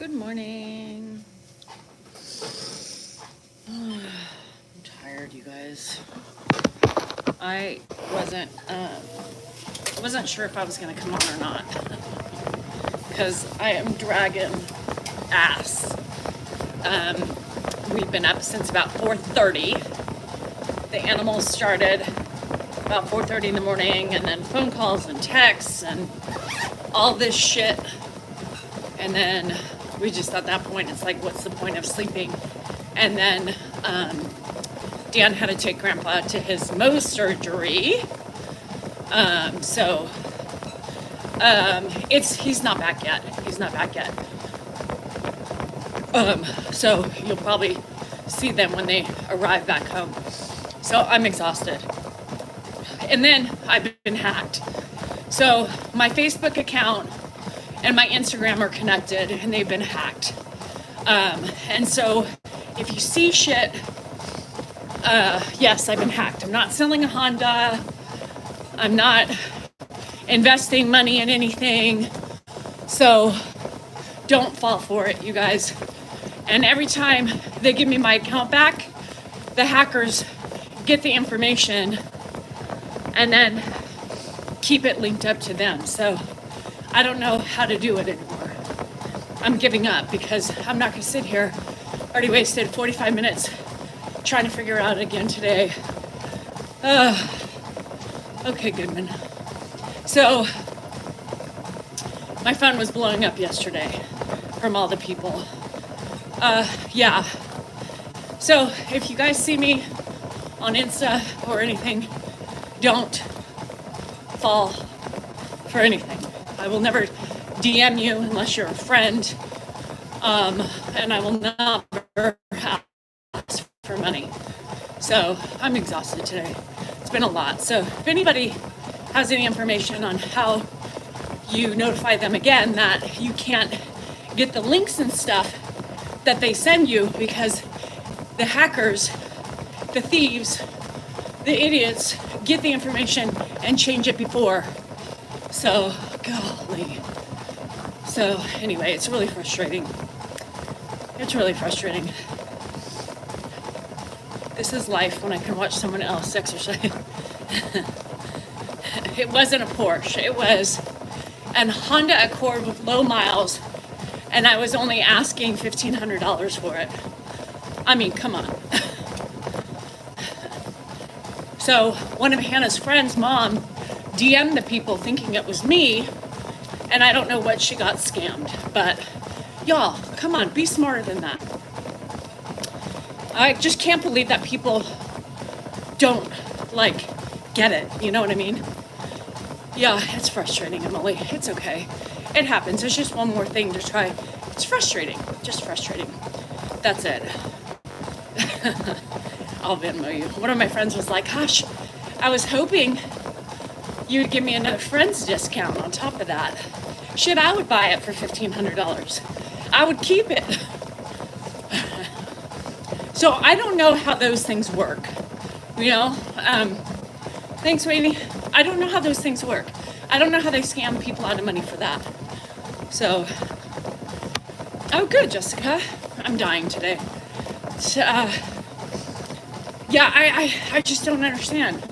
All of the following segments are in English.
Good morning. I'm tired, you guys. I wasn't sure if I was gonna come on or not because I am dragging ass. We've been up since about 4:30. The animals started about 4:30 in the morning, and then phone calls and texts and all this shit. And then we just, at that point, it's like, what's the point of sleeping? And then Dan had to take Grandpa to his Mohs surgery. He's not back yet. He's not back yet. So you'll probably see them when they arrive back home. So I'm exhausted. And then I've been hacked. So my Facebook account and my Instagram are connected, and they've been hacked. And so if you see shit, yes, I've been hacked. I'm not selling a Honda. I'm not investing money in anything. So don't fall for it, you guys. And every time they give me my account back, the hackers get the information and then keep it linked up to them. So I don't know how to do it anymore. I'm giving up because I'm not gonna sit here. Already wasted 45 minutes trying to figure out again today. Okay, Goodman. So my phone was blowing up yesterday from all the people. Yeah. So if you guys see me on Insta or anything, don't fall for anything. I will never DM you unless you're a friend, and I will not ask for money. So I'm exhausted today. It's been a lot. So if anybody has any information on how you notify them again that you can't get the links and stuff that they send you because the hackers, the thieves, the idiots get the information and change it before. So, golly. So, anyway, it's really frustrating. It's really frustrating. This is life when I can watch someone else exercise. It wasn't a Porsche. It was an Honda Accord with low miles, and I was only asking $1,500 for it. I mean, come on. So, one of Hannah's friends' mom DM'd the people thinking it was me, and I don't know what she got scammed, but y'all, come on, be smarter than that. I just can't believe that people don't, get it, you know what I mean? Yeah, it's frustrating, Emily. It's okay. It happens. It's just one more thing to try. It's frustrating, just frustrating. That's it. I'll Venmo you. One of my friends was like, gosh, I was hoping you'd give me another friend's discount on top of that. Shit, I would buy it for $1,500. I would keep it. So I don't know how those things work, you know? Thanks, Wayne. I don't know how those things work. I don't know how they scam people out of money for that. So, oh, good, Jessica. I'm dying today. So, yeah, I just don't understand.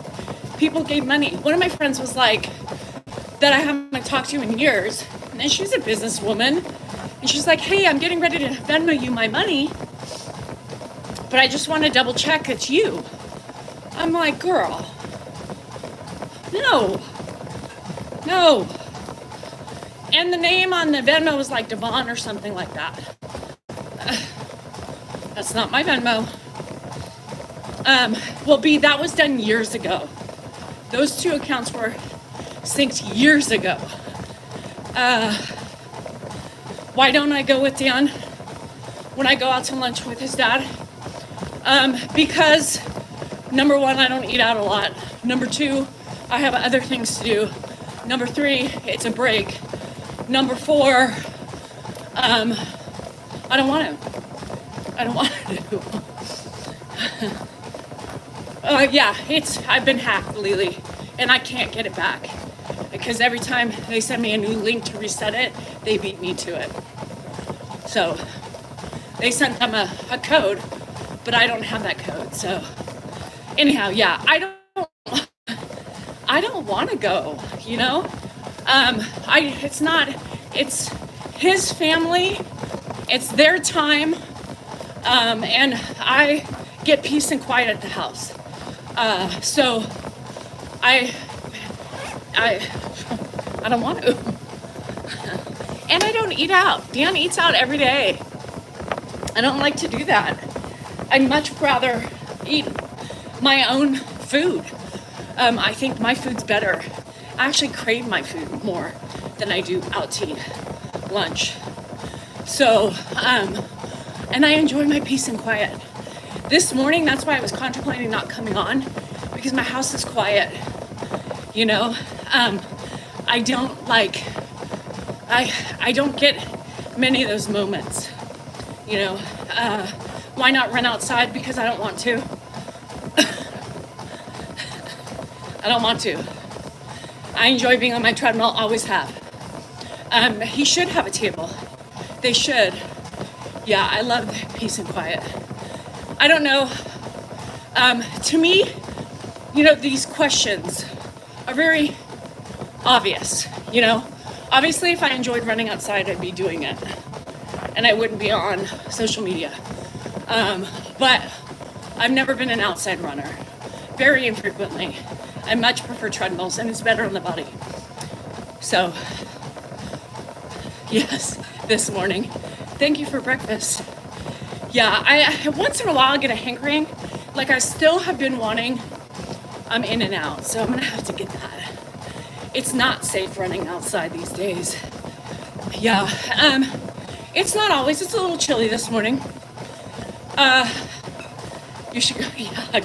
People gave money. One of my friends was like, that I haven't talked to in years, and she's a businesswoman, and she's like, hey, I'm getting ready to Venmo you my money, but I just want to double check it's you. I'm like, girl, no. And the name on the Venmo was like Devon or something like that. That's not my Venmo. Well, B, that was done years ago. Those two accounts were synced years ago. Why don't I go with Dan when I go out to lunch with his dad? Because number one, I don't eat out a lot. Number two, I have other things to do. Number three, it's a break. Number four, I don't want to. I don't want to. Yeah, I've been hacked, Lily, and I can't get it back because every time they send me a new link to reset it, they beat me to it. So they sent them a code, but I don't have that code. So anyhow, yeah, I don't want to go, you know? It's his family, it's their time, and I get peace and quiet at the house. So I don't want to. And I don't eat out. Dan eats out every day. I don't like to do that. I'd much rather eat my own food. I think my food's better. I actually crave my food more than I do out to eat lunch. So, and I enjoy my peace and quiet. This morning, that's why I was contemplating not coming on, because my house is quiet, you know? I don't get many of those moments, you know? Why not run outside? Because I don't want to. I don't want to. I enjoy being on my treadmill, always have. He should have a table. They should. Yeah, I love peace and quiet. I don't know. To me, you know, these questions are very obvious, you know? Obviously, if I enjoyed running outside, I'd be doing it. And I wouldn't be on social media. But I've never been an outside runner. Very infrequently. I much prefer treadmills, and it's better on the body. So, yes, this morning. Thank you for breakfast. Yeah, I once in a while I get a hankering. Like I still have been wanting In and Out, so I'm gonna have to get that. It's not safe running outside these days. Yeah, it's not always. It's a little chilly this morning. You should go. Yeah,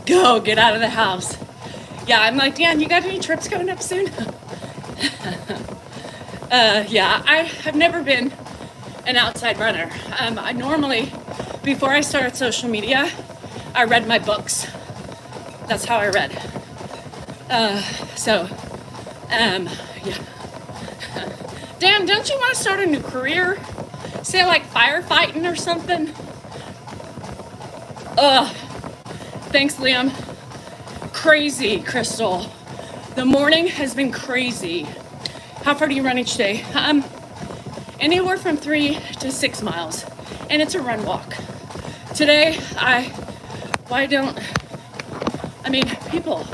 go, get out of the house. Yeah, I'm like, Dan, you got any trips coming up soon? Yeah, I have never been an outside runner. I normally, before I started social media, I read my books. That's how I read. Yeah. Dan, don't you want to start a new career? Say like firefighting or something? Thanks, Liam. Crazy, Crystal. The morning has been crazy. How far do you run each day? Anywhere from 3 to 6 miles, and it's a run walk. Today, people,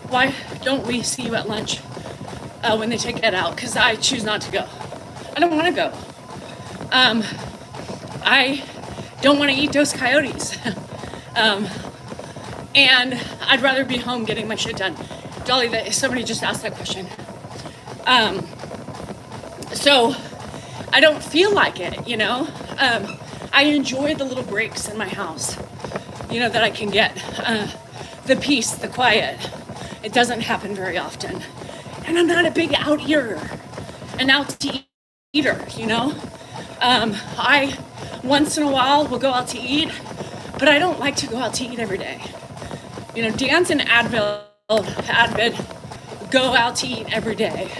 why don't we see you at lunch when they take Ed out? Because I choose not to go. I don't want to go. I don't want to eat those coyotes. And I'd rather be home getting my shit done. Dolly, somebody just asked that question. So I don't feel like it, you know? I enjoy the little breaks in my house, you know, that I can get. The peace, the quiet. It doesn't happen very often. And I'm not a big out-eater, an out-to-eater, you know? I, once in a while, will go out to eat, but I don't like to go out to eat every day. You know, Dan's an avid, go out to eat every day.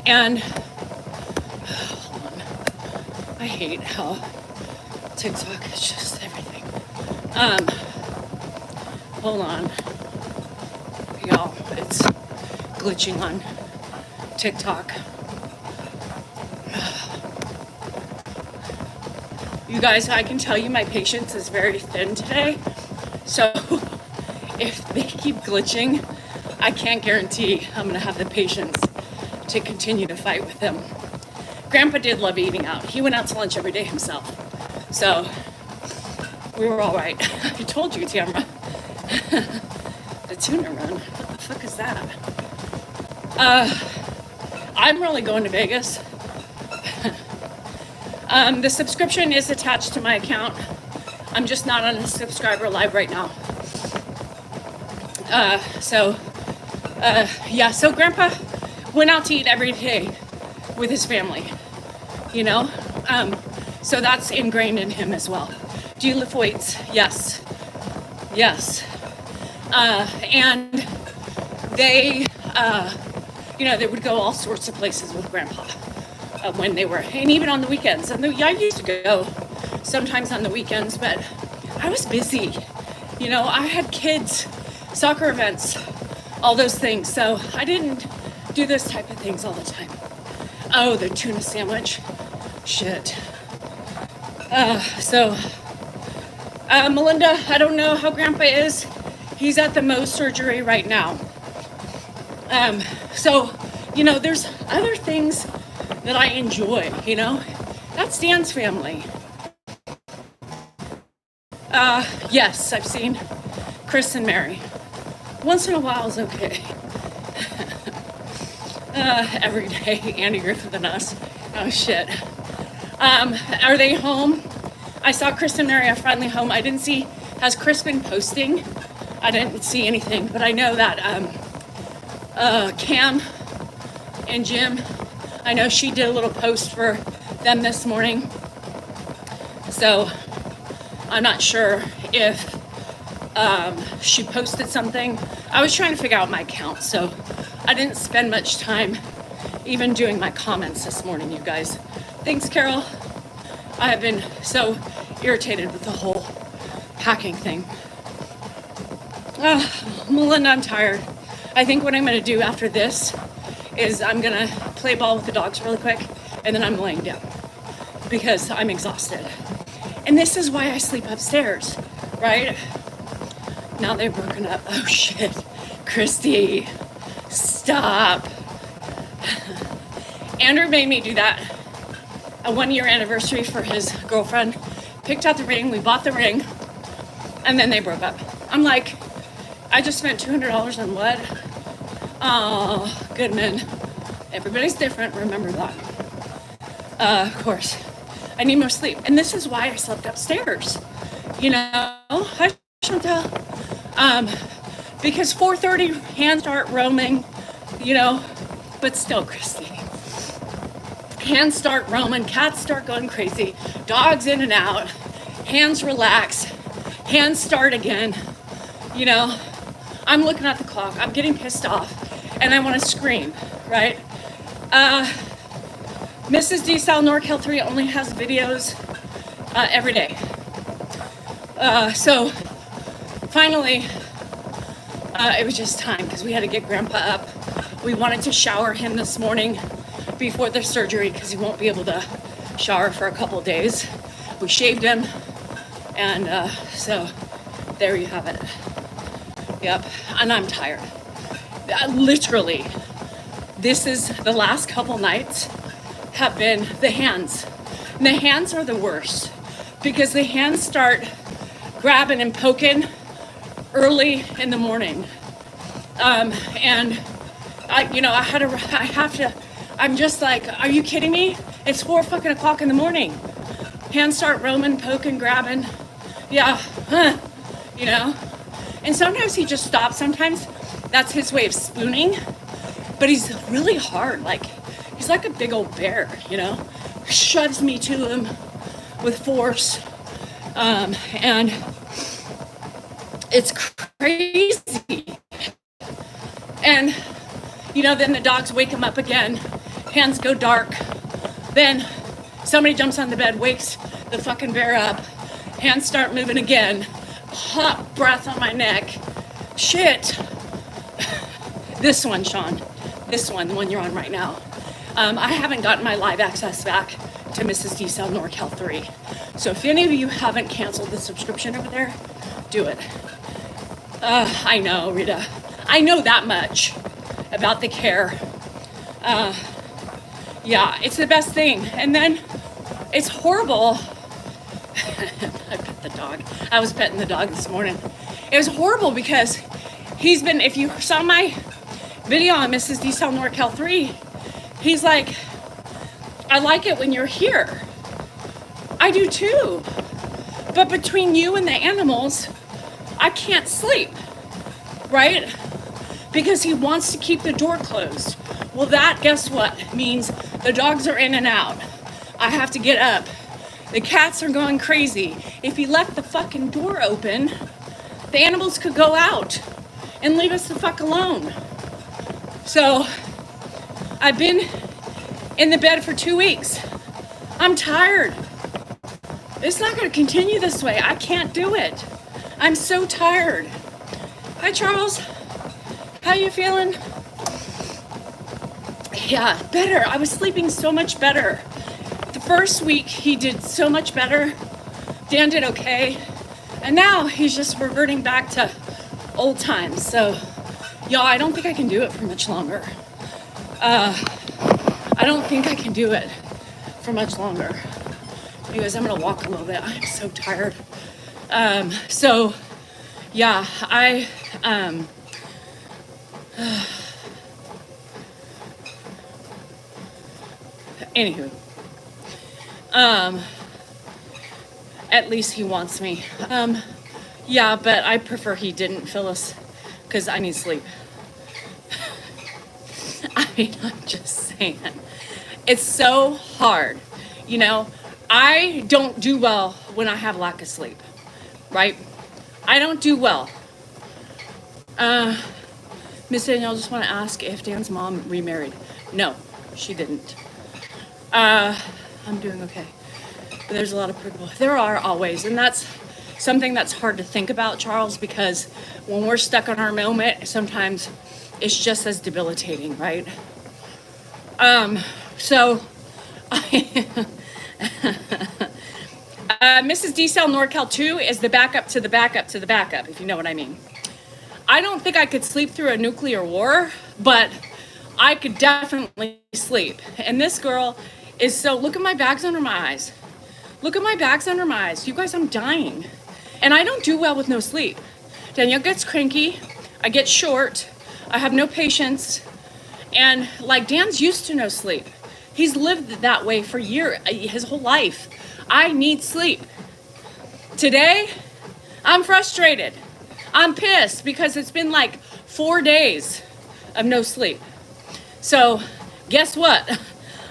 And, hold on, I hate how TikTok is just everything. Hold on. Y'all, it's glitching on TikTok. You guys, I can tell you my patience is very thin today. So if they keep glitching, I can't guarantee I'm gonna have the patience to continue to fight with them. Grandpa did love eating out. He went out to lunch every day himself. So we were all right. I told you, Tamara. The tuna run. What the fuck is that? I'm really going to Vegas. The subscription is attached to my account. I'm just not on a subscriber live right now. Yeah, so Grandpa went out to eat every day with his family, you know? So that's ingrained in him as well. Do you lift weights? Yes. Yes. And they, you know, they would go all sorts of places with Grandpa. when they were, and even on the weekends. And I used to go sometimes on the weekends, but I was busy. You know, I had kids, soccer events, all those things. So I didn't do those type of things all the time. Oh, the tuna sandwich. Shit. Melinda, I don't know how Grandpa is. He's at the Mohs surgery right now. So, you know, there's other things that I enjoy, you know. That's Dan's family. Yes, I've seen Chris and Mary. Once in a while is okay. Every day, Andy Griffith and us. Oh, shit. Are they home? I saw Chris and Mary are finally home. I didn't see, has Chris been posting? I didn't see anything, but I know that Cam and Jim, I know she did a little post for them this morning. So I'm not sure if she posted something. I was trying to figure out my account, so I didn't spend much time even doing my comments this morning, you guys. Thanks, Carol. I have been so irritated with the whole hacking thing. Melinda, I'm tired. I think what I'm gonna do after this is I'm gonna play ball with the dogs really quick, and then I'm laying down because I'm exhausted. And this is why I sleep upstairs, right? Now they've broken up. Oh shit, Christy, stop. Andrew made me do that. A 1-year anniversary for his girlfriend. Picked out the ring, we bought the ring, and then they broke up. I'm like, I just spent $200 on what? Oh, Goodman. Everybody's different, remember that. Of course, I need more sleep. And this is why I slept upstairs. You know, hi, Chantel. Because 4:30, hands start roaming, you know, but still, Christy. Hands start roaming, cats start going crazy, dogs in and out, hands relax, hands start again. You know, I'm looking at the clock, I'm getting pissed off, and I want to scream, right? Mrs. D. Sal NorCal 3 only has videos every day. So finally, it was just time because we had to get Grandpa up. We wanted to shower him this morning before the surgery because he won't be able to shower for a couple of days. We shaved him, and so there you have it. Yep, and I'm tired. Literally, this is the last couple nights have been the hands. And the hands are the worst because the hands start grabbing and poking early in the morning. And I'm just like, are you kidding me? It's 4 fucking o'clock in the morning. Hands start roaming, poking, grabbing. Yeah, you know? And sometimes he just stops. Sometimes that's his way of spooning. But he's really hard. Like, he's like a big old bear, you know? Shoves me to him with force. And it's crazy. And, you know, then the dogs wake him up again. Hands go dark. Then somebody jumps on the bed, wakes the fucking bear up. Hands start moving again. Hot breath on my neck. Shit. This one, Sean. This one, the one you're on right now. I haven't gotten my live access back to Mrs. D. Sal NorCal 3. So if any of you haven't canceled the subscription over there, do it. I know, Rita. I know that much about the care. Yeah, it's the best thing. And then it's horrible. I pet the dog. I was petting the dog this morning. It was horrible because he's been, if you saw my video on Mrs. D. Sal NorCal 3, he's like, I like it when you're here. I do too. But between you and the animals, I can't sleep, right? Because he wants to keep the door closed. Well, that, guess what, means the dogs are in and out. I have to get up. The cats are going crazy. If he left the fucking door open, the animals could go out and leave us the fuck alone. So I've been in the bed for 2 weeks. I'm tired. It's not going to continue this way. I can't do it. I'm so tired. Hi, Charles. How you feeling? Yeah, better. I was sleeping so much better. The first week, he did so much better. Dan did okay. And now he's just reverting back to old times. So, y'all, I don't think I can do it for much longer. I don't think I can do it for much longer. Anyways, I'm gonna walk a little bit. I'm so tired. So, yeah, anywho, at least he wants me. Yeah, but I prefer he didn't, Phyllis, because I need sleep. I mean, I'm just saying. It's so hard. You know, I don't do well when I have lack of sleep, right? I don't do well. Miss Danielle, just want to ask if Dan's mom remarried. No, she didn't. I'm doing okay. But there's a lot of people. There are always, and that's something that's hard to think about, Charles, because when we're stuck on our moment, sometimes it's just as debilitating, right? So, Mrs. D-Cell NorCal 2 is the backup to the backup to the backup, if you know what I mean. I don't think I could sleep through a nuclear war, but I could definitely sleep. And this girl is so, look at my bags under my eyes. Look at my bags under my eyes. You guys, I'm dying. And I don't do well with no sleep. Danielle gets cranky. I get short. I have no patience. And like Dan's used to no sleep. He's lived that way for years, his whole life. I need sleep. Today, I'm frustrated. I'm pissed because it's been like 4 days of no sleep. So, guess what?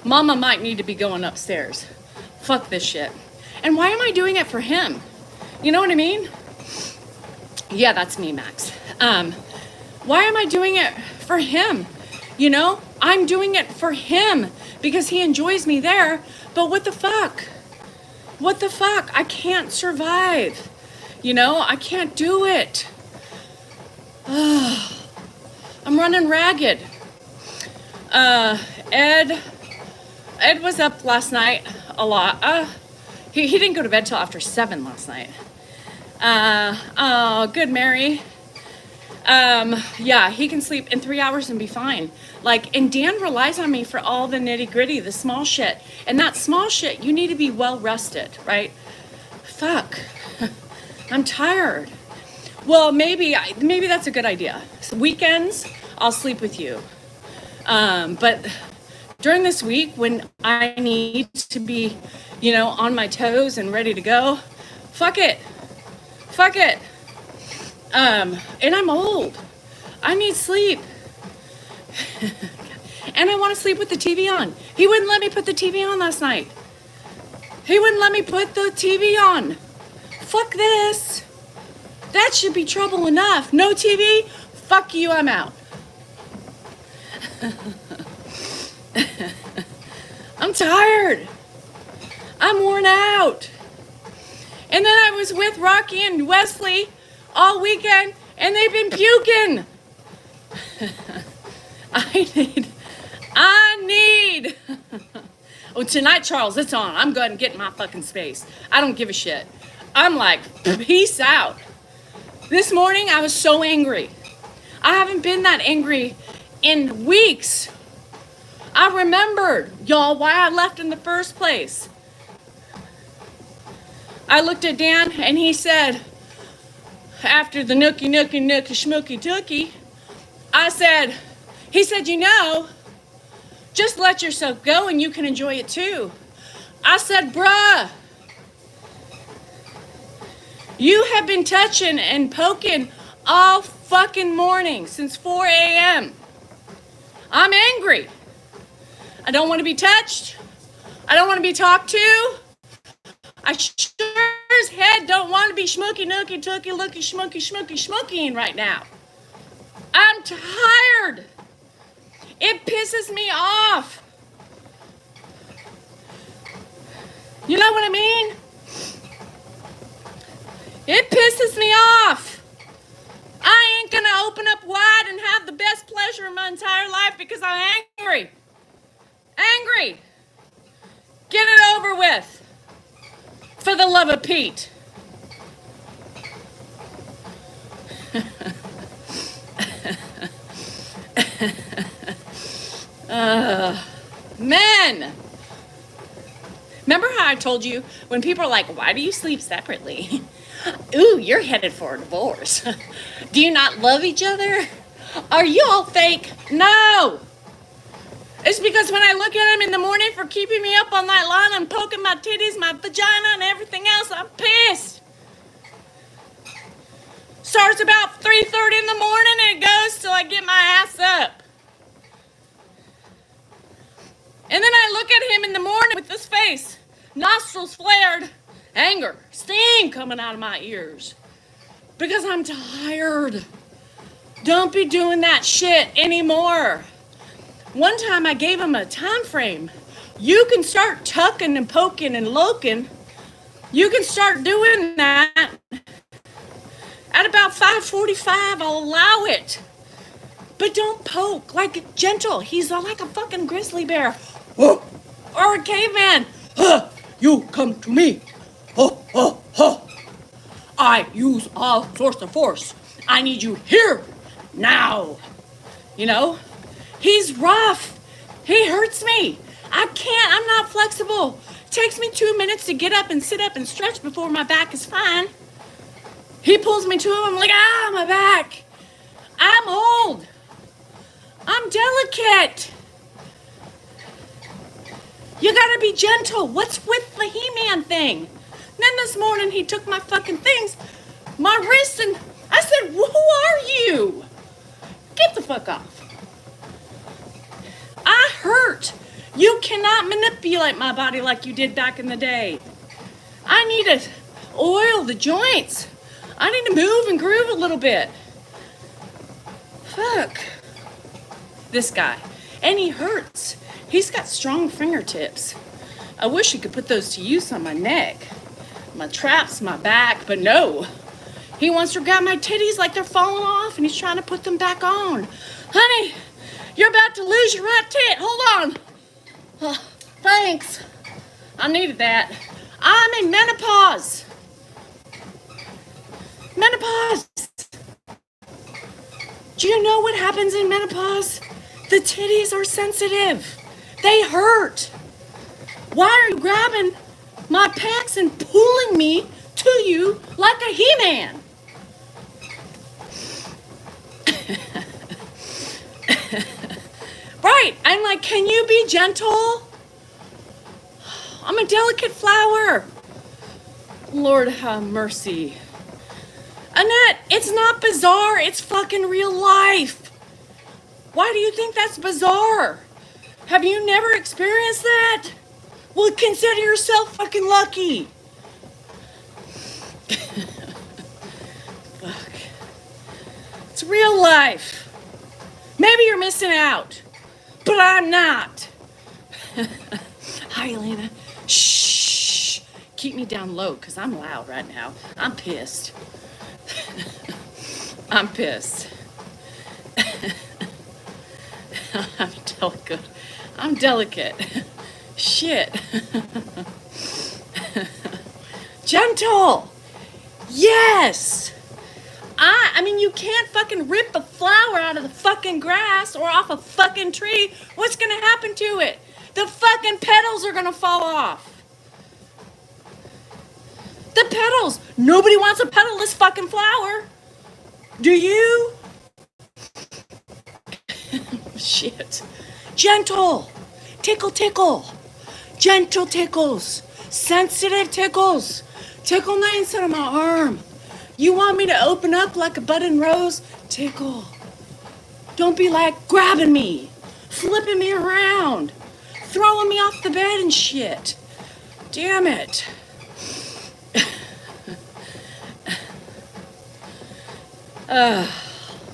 Mama might need to be going upstairs. Fuck this shit. And why am I doing it for him? You know what I mean? Yeah, that's me, Max. Why am I doing it for him? You know, I'm doing it for him because he enjoys me there. But what the fuck? What the fuck? I can't survive. You know, I can't do it. I'm running ragged. Ed was up last night a lot. He didn't go to bed till after 7 last night. Oh, good, Mary. Yeah, he can sleep in 3 hours and be fine. Like, and Dan relies on me for all the nitty gritty, the small shit. And that small shit, you need to be well rested, right? Fuck. I'm tired. Well, maybe that's a good idea. So weekends, I'll sleep with you. But during this week, when I need to be, you know, on my toes and ready to go, fuck it. Fuck it. And I'm old. I need sleep. And I want to sleep with the TV on. He wouldn't let me put the TV on last night. He wouldn't let me put the TV on. Fuck this. That should be trouble enough. No TV? Fuck you, I'm out. I'm tired. I'm worn out. And then I was with Rocky and Wesley all weekend, and they've been puking. I need. Oh, tonight, Charles, it's on. I'm going to get in my fucking space. I don't give a shit. I'm like, peace out. This morning, I was so angry. I haven't been that angry in weeks. I remembered, y'all, why I left in the first place. I looked at Dan, and he said, after the nookie schmookie tookie, he said, you know, just let yourself go and you can enjoy it too. I said, bruh, you have been touching and poking all fucking morning since 4 a.m. I'm angry. I don't want to be touched. I don't want to be talked to. I sure as head don't want to be schmooky nookie tookie looky schmooking right now. I'm tired. It pisses me off. You know what I mean? It pisses me off. I ain't gonna open up wide and have the best pleasure in my entire life because I'm angry. Angry. Get it over with. For the love of Pete. Men. Remember how I told you when people are like, why do you sleep separately? Ooh, you're headed for a divorce. Do you not love each other? Are you all fake? No. It's because when I look at him in the morning for keeping me up all night long and poking my titties, my vagina, and everything else, I'm pissed. Starts about 3:30 in the morning and it goes till I get my ass up. And then I look at him in the morning with this face, nostrils flared, anger, steam coming out of my ears. Because I'm tired. Don't be doing that shit anymore. One time I gave him a time frame. You can start tucking and poking and loking. You can start doing that. At about 5:45, I'll allow it. But don't poke, like gentle. He's like a fucking grizzly bear. Oh, or a caveman. You come to me. I use all sorts of force. I need you here, now. You know? He's rough. He hurts me. I can't. I'm not flexible. Takes me 2 minutes to get up and sit up and stretch before my back is fine. He pulls me to him. I'm like, my back. I'm old. I'm delicate. You gotta be gentle. What's with the He-Man thing? Then this morning he took my fucking things, my wrists, and I said, who are you? Get the fuck off. I hurt. You cannot manipulate my body like you did back in the day. I need to oil the joints. I need to move and groove a little bit. Fuck. This guy. And he hurts. He's got strong fingertips. I wish he could put those to use on my neck, my traps, my back, but no. He wants to grab my titties like they're falling off and he's trying to put them back on. Honey, you're about to lose your right tit. Hold on. Thanks. I needed that. I'm in menopause. Menopause. Do you know what happens in menopause? The titties are sensitive. They hurt. Why are you grabbing my pecs and pulling me to you like a He-Man? Right. I'm like, can you be gentle? I'm a delicate flower. Lord have mercy. Annette, it's not bizarre. It's fucking real life. Why do you think that's bizarre? Have you never experienced that? Well, consider yourself fucking lucky. Fuck. It's real life. Maybe you're missing out, but I'm not. Hi, Elena. Shh. Keep me down low, because I'm loud right now. I'm pissed. I'm pissed. I'm delicate. I'm delicate. Shit. Gentle. Yes. I mean, you can't fucking rip a flower out of the fucking grass or off a fucking tree. What's gonna happen to it? The fucking petals are gonna fall off. The petals. Nobody wants a petal-less fucking flower. Do you? Shit. Gentle. Tickle, tickle. Gentle tickles. Sensitive tickles. Tickle me inside of my arm. You want me to open up like a bud and rose? Tickle. Don't be like grabbing me, flipping me around, throwing me off the bed and shit. Damn it.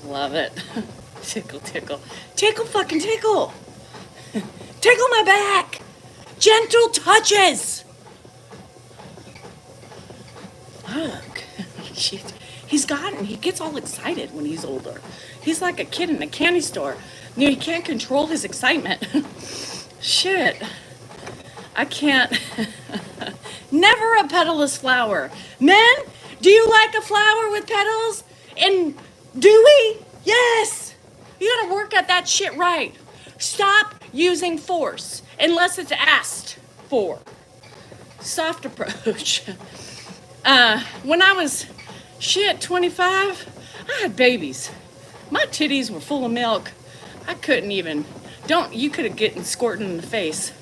Love it. Tickle, tickle. Tickle, fucking tickle. Tickle my back. Gentle touches. fuck. He gets all excited when he's older. He's like a kid in a candy store. You know, he can't control his excitement. Shit. I can't. Never a petaless flower. Men, do you like a flower with petals? And do we? Yes. You gotta work at that shit right. Stop using force unless it's asked for. Soft approach. When I was 25, I had babies. My titties were full of milk. I couldn't even, you could have gotten squirted in the face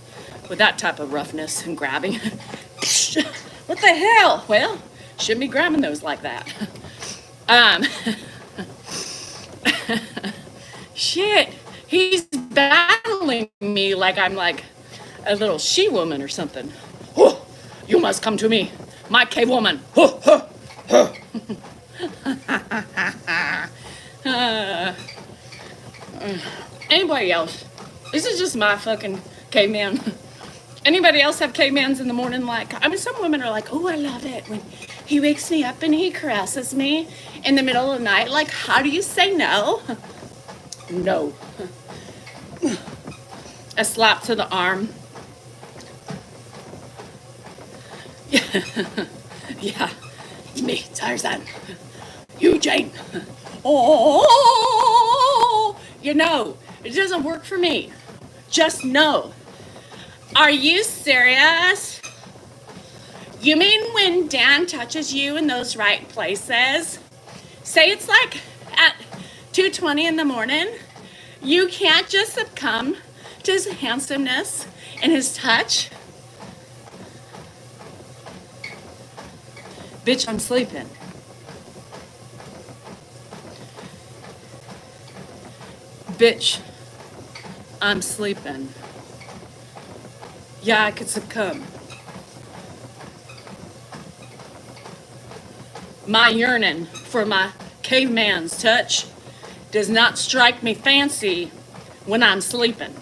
with that type of roughness and grabbing. What the hell? Well, shouldn't be grabbing those like that. Shit, he's battling me like I'm like a little she-woman or something. Oh, you must come to me, my cave woman. Oh, oh, oh. Anybody else? This is just my fucking caveman. Anybody else have cavemans in the morning? Like, I mean, some women are like, oh, I love it when he wakes me up and he caresses me in the middle of the night. Like, how do you say no? No. A slap to the arm. Yeah. Me, Tarzan. You, Jane. Oh, you know, it doesn't work for me. Just no. Are you serious? You mean when Dan touches you in those right places? Say it's like at 2:20 in the morning. You can't just succumb to his handsomeness and his touch. Bitch, I'm sleeping. Bitch, I'm sleeping. Yeah, I could succumb. My yearning for my caveman's touch does not strike me fancy when I'm sleeping.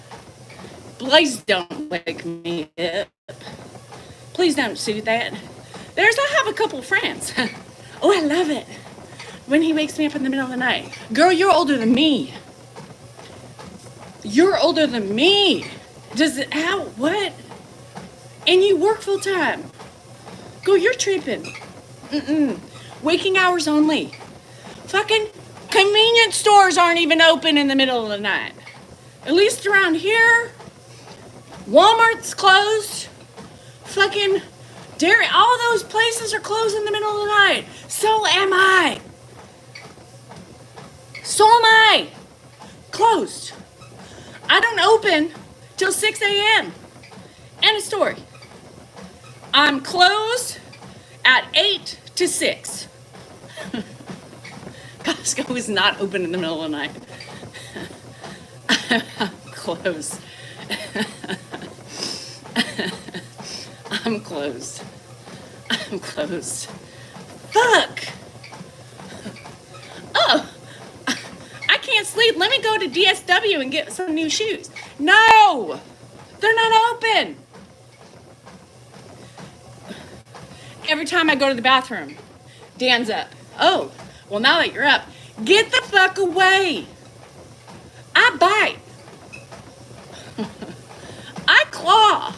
Please don't wake me up. Please don't do that. I have a couple friends. Oh, I love it when he wakes me up in the middle of the night. Girl, you're older than me. You're older than me. What? And you work full time. Go, you're tripping. Waking hours only. Fucking convenience stores aren't even open in the middle of the night. At least around here. Walmart's closed. Fucking dairy, all those places are closed in the middle of the night. So am I. So am I. Closed. I don't open till 6 a.m. End of story. I'm closed at 8 to 6. Costco is not open in the middle of the night. I'm closed. I'm closed. I'm closed. Fuck! Oh! I can't sleep. Let me go to DSW and get some new shoes. No! They're not open! Every time I go to the bathroom, Dan's up. Oh, well, now that you're up, get the fuck away! I bite. I claw.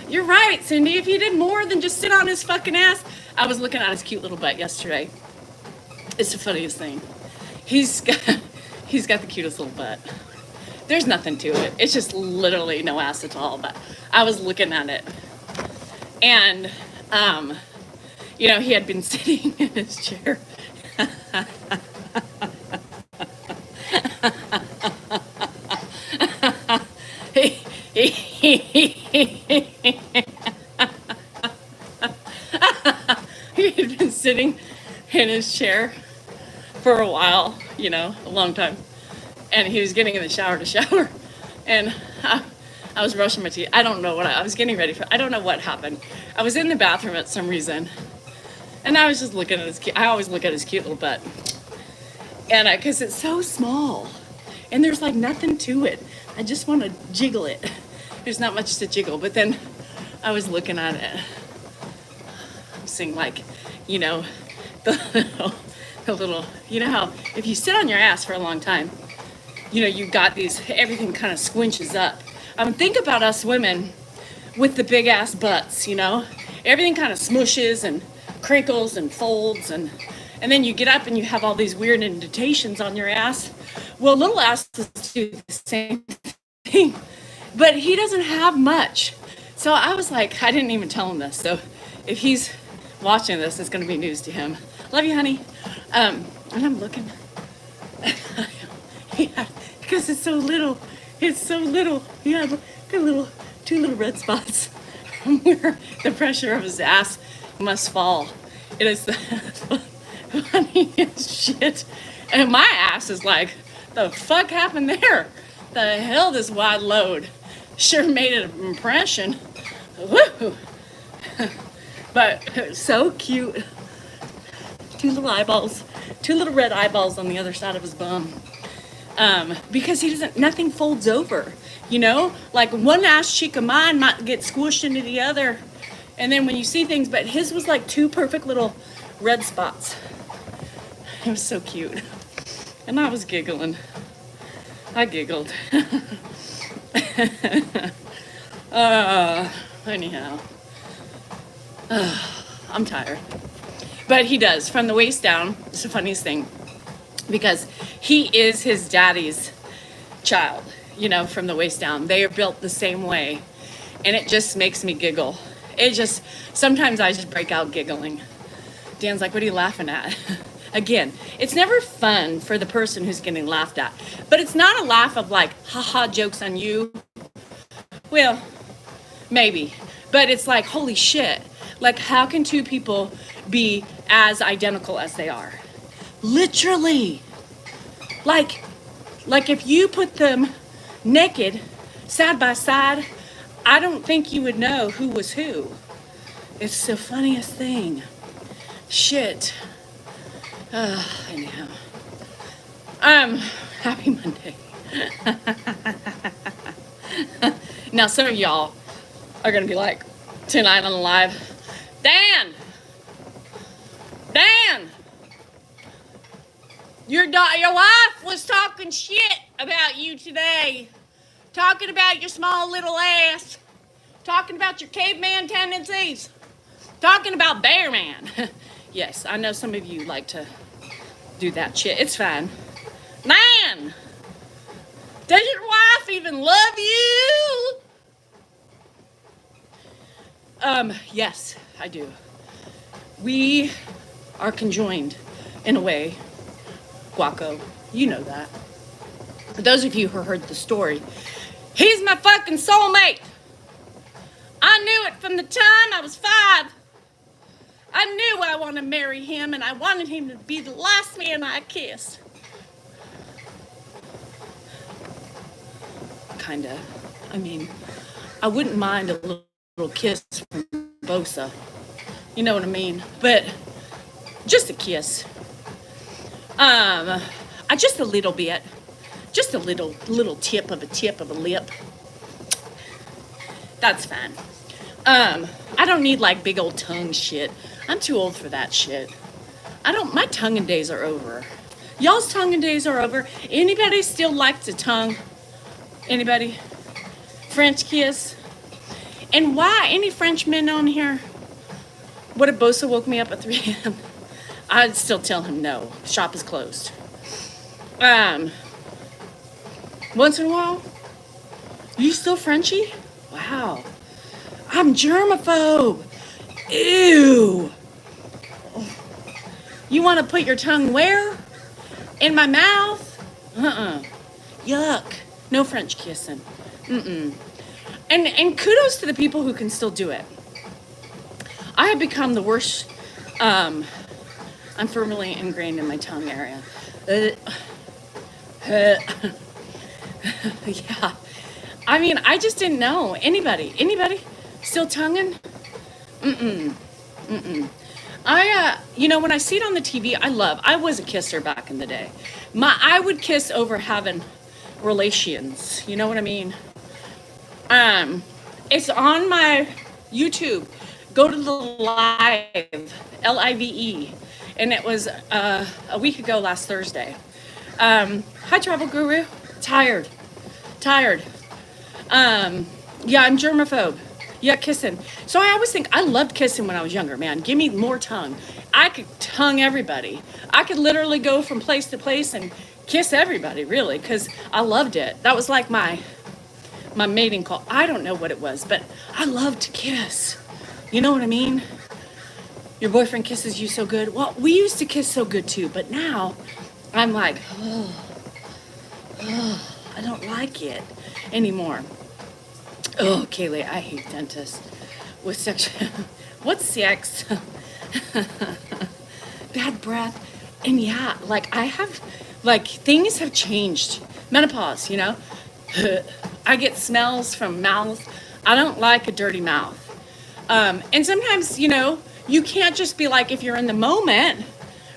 You're right, Cindy. If he did more than just sit on his fucking ass. I was looking at his cute little butt yesterday. It's the funniest thing. He's got the cutest little butt. There's nothing to it. It's just literally no ass at all. But I was looking at it. And, he had been sitting in his chair. He had been sitting in his chair for a while, a long time. And he was getting in the shower to shower. And I was brushing my teeth. I don't know what I was getting ready for. I don't know what happened. I was in the bathroom at some reason. And I was just looking at I always look at his cute little butt. And because it's so small. And there's like nothing to it. I just want to jiggle it. There's not much to jiggle. But then I was looking at it. I'm seeing like, you know, the little, you know how if you sit on your ass for a long time, you know, you got these, everything kind of squinches up. Think about us women with the big ass butts, you know, everything kind of smushes and crinkles and folds, and then you get up and you have all these weird indentations on your ass. Well, little asses do the same thing, but he doesn't have much. So I was like, I didn't even tell him this. So if he's watching this, it's going to be news to him. Love you, honey. And I'm looking. Yeah, because it's so little. It's so little. Yeah, got two little red spots from where the pressure of his ass must fall. It is the funniest shit. And my ass is like, the fuck happened there? The hell, this wide load sure made an impression. Woo! But so cute. Two little eyeballs, two little red eyeballs on the other side of his bum. Because nothing folds over, you know? Like one ass cheek of mine might get squished into the other. And then when you see things, but his was like two perfect little red spots. It was so cute. And I was giggling. I giggled. Anyhow. I'm tired. But he does, from the waist down. It's the funniest thing. Because he is his daddy's child, you know, from the waist down. They are built the same way. And it just makes me giggle. Sometimes I just break out giggling. Dan's like, what are you laughing at? Again, it's never fun for the person who's getting laughed at. But it's not a laugh of like, haha, joke's on you. Well, maybe. But it's like, holy shit. Like, how can two people be as identical as they are? Literally. Like if you put them naked, side by side, I don't think you would know who was who. It's the funniest thing. Shit. Anyhow. Happy Monday. Now, some of y'all are going to be like, tonight on the live, Dan! Your wife was talking shit about you today. Talking about your small little ass. Talking about your caveman tendencies. Talking about Bear Man. Yes, I know some of you like to do that shit. It's fine. Man! Does your wife even love you? Yes, I do. We are conjoined in a way. Guaco, you know that. For those of you who heard the story, he's my fucking soulmate. I knew it from the time I was 5. I knew I wanted to marry him, and I wanted him to be the last man I kissed. Kinda. I mean, I wouldn't mind a little kiss from Bosa. You know what I mean? But just a kiss. Just a little bit. Just a little tip of a lip. That's fine. I don't need like big old tongue shit. I'm too old for that shit. My tonguing days are over. Y'all's tonguing days are over. Anybody still like to tongue? Anybody? French kiss? And why? Any Frenchmen on here? What if Bosa woke me up at 3 a.m.? I'd still tell him no. Shop is closed. Once in a while? You still Frenchy? Wow. I'm germaphobe. Ew. You want to put your tongue where? In my mouth? Yuck. No French kissing. And kudos to the people who can still do it. I have become the worst. I'm firmly ingrained in my tongue area. Yeah. I mean, I just didn't know. Anybody still tonguing? When I see it on the TV, I was a kisser back in the day. I would kiss over having relations. You know what I mean? It's on my YouTube. Go to the live, Live, and it was a week ago last Thursday. Hi, Travel Guru. Tired. Yeah, I'm germaphobe. Yeah, kissing. So I always think I loved kissing when I was younger, man. Give me more tongue. I could tongue everybody. I could literally go from place to place and kiss everybody, really, because I loved it. That was like my mating call. I don't know what it was, but I loved to kiss. You know what I mean? Your boyfriend kisses you so good. Well, we used to kiss so good too, but now I'm like, I don't like it anymore. Oh, Kaylee, I hate dentists with sex. What's sex? Bad breath. And yeah, like I have, like things have changed. Menopause, you know? I get smells from mouth. I don't like a dirty mouth. And sometimes, you know, you can't just be like, if you're in the moment,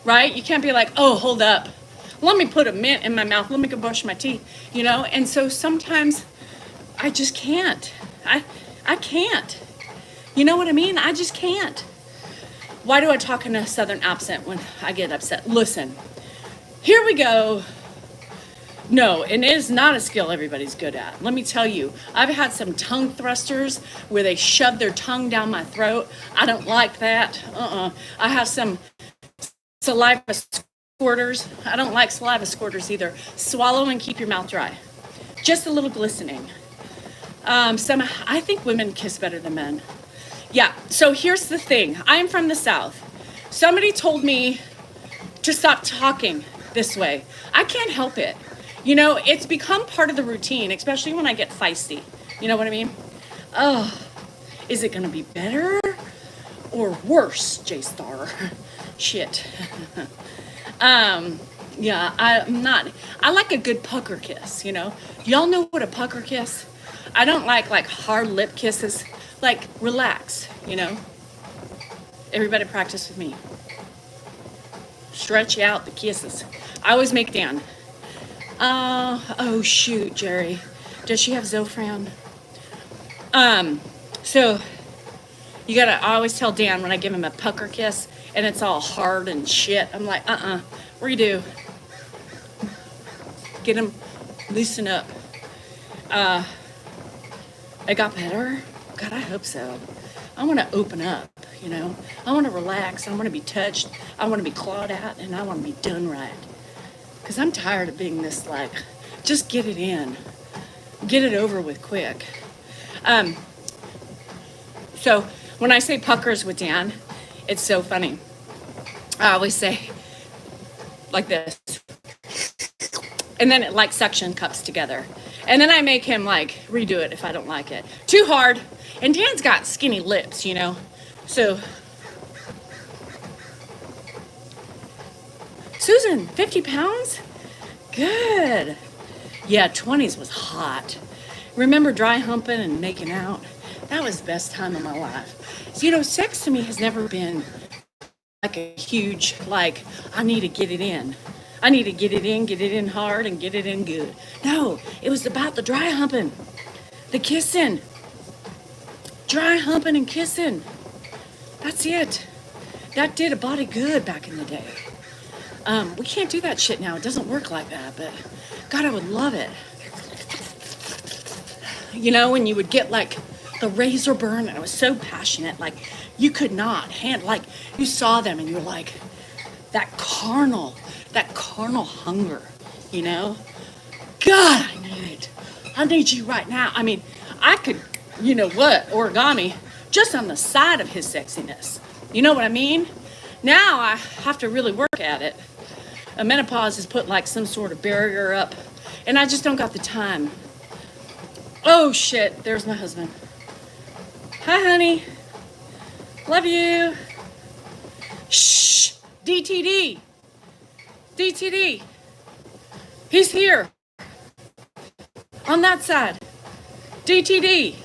right? You can't be like, oh, hold up. Let me put a mint in my mouth. Let me go brush my teeth, you know? And so sometimes I just can't. I can't. You know what I mean? I just can't. Why do I talk in a southern accent when I get upset? Listen, here we go. No, and it is not a skill everybody's good at. Let me tell you, I've had some tongue thrusters where they shove their tongue down my throat. I don't like that. I have some saliva squirters. I don't like saliva squirters either. Swallow and keep your mouth dry. Just a little glistening. I think women kiss better than men. Yeah, so here's the thing. I'm from the South. Somebody told me to stop talking this way. I can't help it. You know, it's become part of the routine, especially when I get feisty. You know what I mean? Oh, is it going to be better or worse, J-Star? Shit. Yeah, I'm not. I like a good pucker kiss, you know? Y'all know what a pucker kiss? I don't like hard lip kisses. Like, relax, you know? Everybody practice with me. Stretch out the kisses. I always make Dan. Oh shoot, Jerry. Does she have Zofran? So you gotta, I always tell Dan when I give him a pucker kiss and it's all hard and shit. I'm like, redo. Get him, loosen up. I got better. God, I hope so. I want to open up, you know. I want to relax. I want to be touched. I want to be clawed at, and I want to be done right. Because I'm tired of being this, like, just get it in. Get it over with quick. So when I say puckers with Dan, it's so funny. I always say like this. And then it like suction cups together. And then I make him like redo it if I don't like it. Too hard. And Dan's got skinny lips, you know. So, Susan, 50 pounds? Good. Yeah, 20s was hot. Remember dry humping and making out? That was the best time of my life. So, you know, sex to me has never been like a huge, like, I need to get it in. I need to get it in hard and get it in good. No, it was about the dry humping, the kissing. Dry humping and kissing. That's it. That did a body good back in the day. We can't do that shit now. It doesn't work like that, but God, I would love it. You know, when you would get like the razor burn and it was so passionate, like you could not handle, like you saw them and you were like, that carnal hunger, you know? God, I need it. I need you right now. I mean, I could, you know what, origami just on the side of his sexiness. You know what I mean? Now I have to really work at it. A menopause has put like some sort of barrier up and I just don't got the time. Oh shit, there's my husband. Hi, honey. Love you. Shh, DTD. DTD. He's here. On that side. DTD.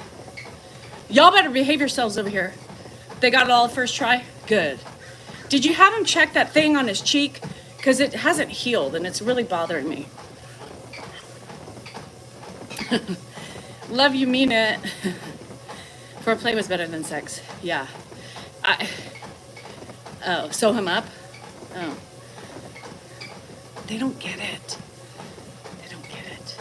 Y'all better behave yourselves over here. They got it all first try? Good. Did you have him check that thing on his cheek? Because it hasn't healed and it's really bothering me. Love you, mean it. Foreplay was better than sex. Yeah. Sew him up? Oh. They don't get it. They don't get it.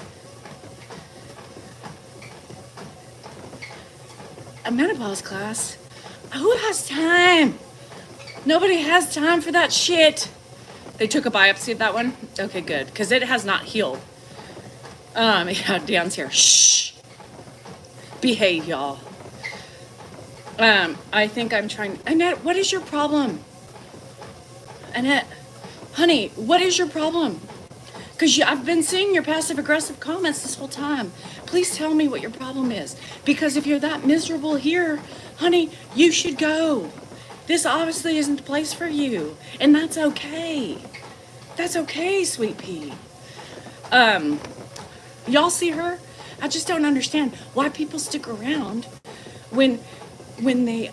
A menopause class? Who has time? Nobody has time for that shit. They took a biopsy of that one? Okay, good. Because it has not healed. Yeah, Dan's here. Shh. Behave, y'all. I think I'm trying. Annette, what is your problem? Annette, honey, what is your problem? Because I've been seeing your passive-aggressive comments this whole time. Please tell me what your problem is. Because if you're that miserable here, honey, you should go. This obviously isn't the place for you. And that's okay. That's okay, sweet pea. Y'all see her? I just don't understand why people stick around when they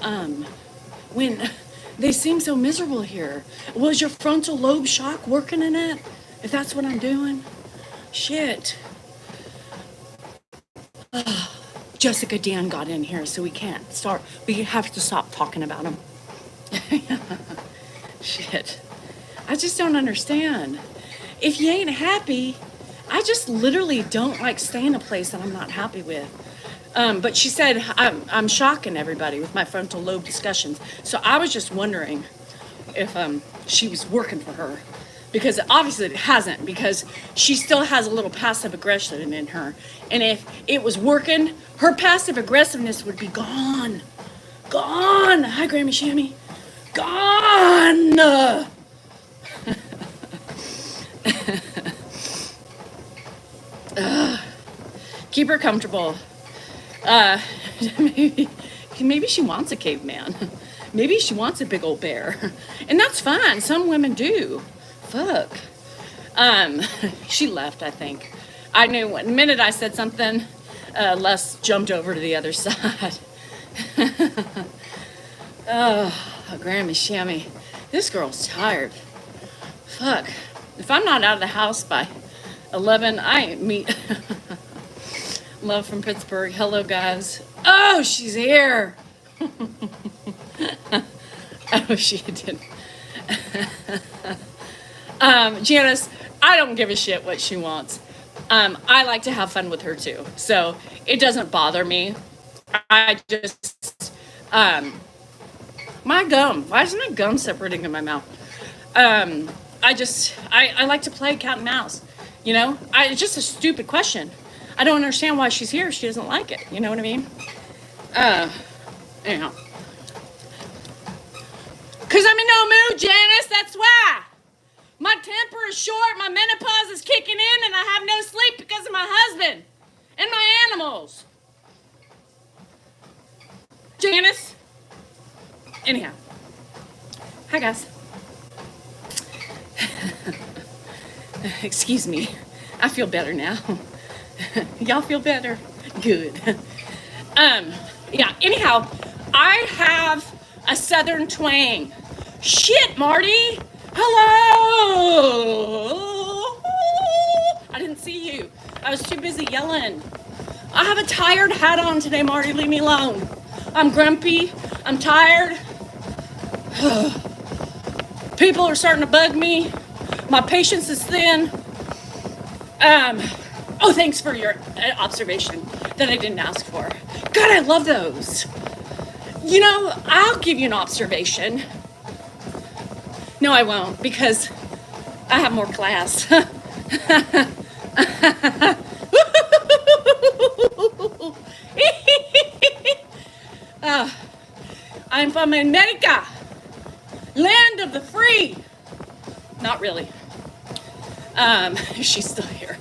seem so miserable here. Was your frontal lobe shock working in it? If that's what I'm doing? Shit. Jessica Dan got in here, so we can't start. We have to stop talking about him. Shit. I just don't understand. If you ain't happy, I just literally don't like staying in a place that I'm not happy with. But she said I'm shocking everybody with my frontal lobe discussions. So I was just wondering if she was working for her. Because obviously it hasn't, because she still has a little passive aggression in her. And if it was working, her passive aggressiveness would be gone. Gone. Hi, Grammy Shammy. Gone. Keep her comfortable. Maybe she wants a caveman. Maybe she wants a big old bear. And that's fine. Some women do. Fuck. She left, I think. I knew the minute I said something, Les jumped over to the other side. Oh, Grammy Shammy. This girl's tired. Fuck. If I'm not out of the house by 11, I ain't meet. Love from Pittsburgh. Hello, guys. Oh, she's here. Oh, she did. Janice, I don't give a shit what she wants. I like to have fun with her too. So it doesn't bother me. I just, my gum. Why is my gum separating in my mouth? I like to play cat and mouse. You know, it's just a stupid question. I don't understand why she's here. She doesn't like it. You know what I mean? Anyhow. Because I'm in no mood, Janice. That's why. My temper is short. My menopause is kicking in. And I have no sleep because of my husband. And my animals. Janice. Anyhow. Hi, guys. Excuse me. I feel better now. Y'all feel better? Good. Yeah, anyhow, I have a southern twang. Shit, Marty! Hello! I didn't see you. I was too busy yelling. I have a tired hat on today, Marty. Leave me alone. I'm grumpy. I'm tired. People are starting to bug me. My patience is thin. Oh, thanks for your observation that I didn't ask for. God, I love those. You know, I'll give you an observation. No, I won't, because I have more class. I'm from America, land of the free. Not really. She's still here.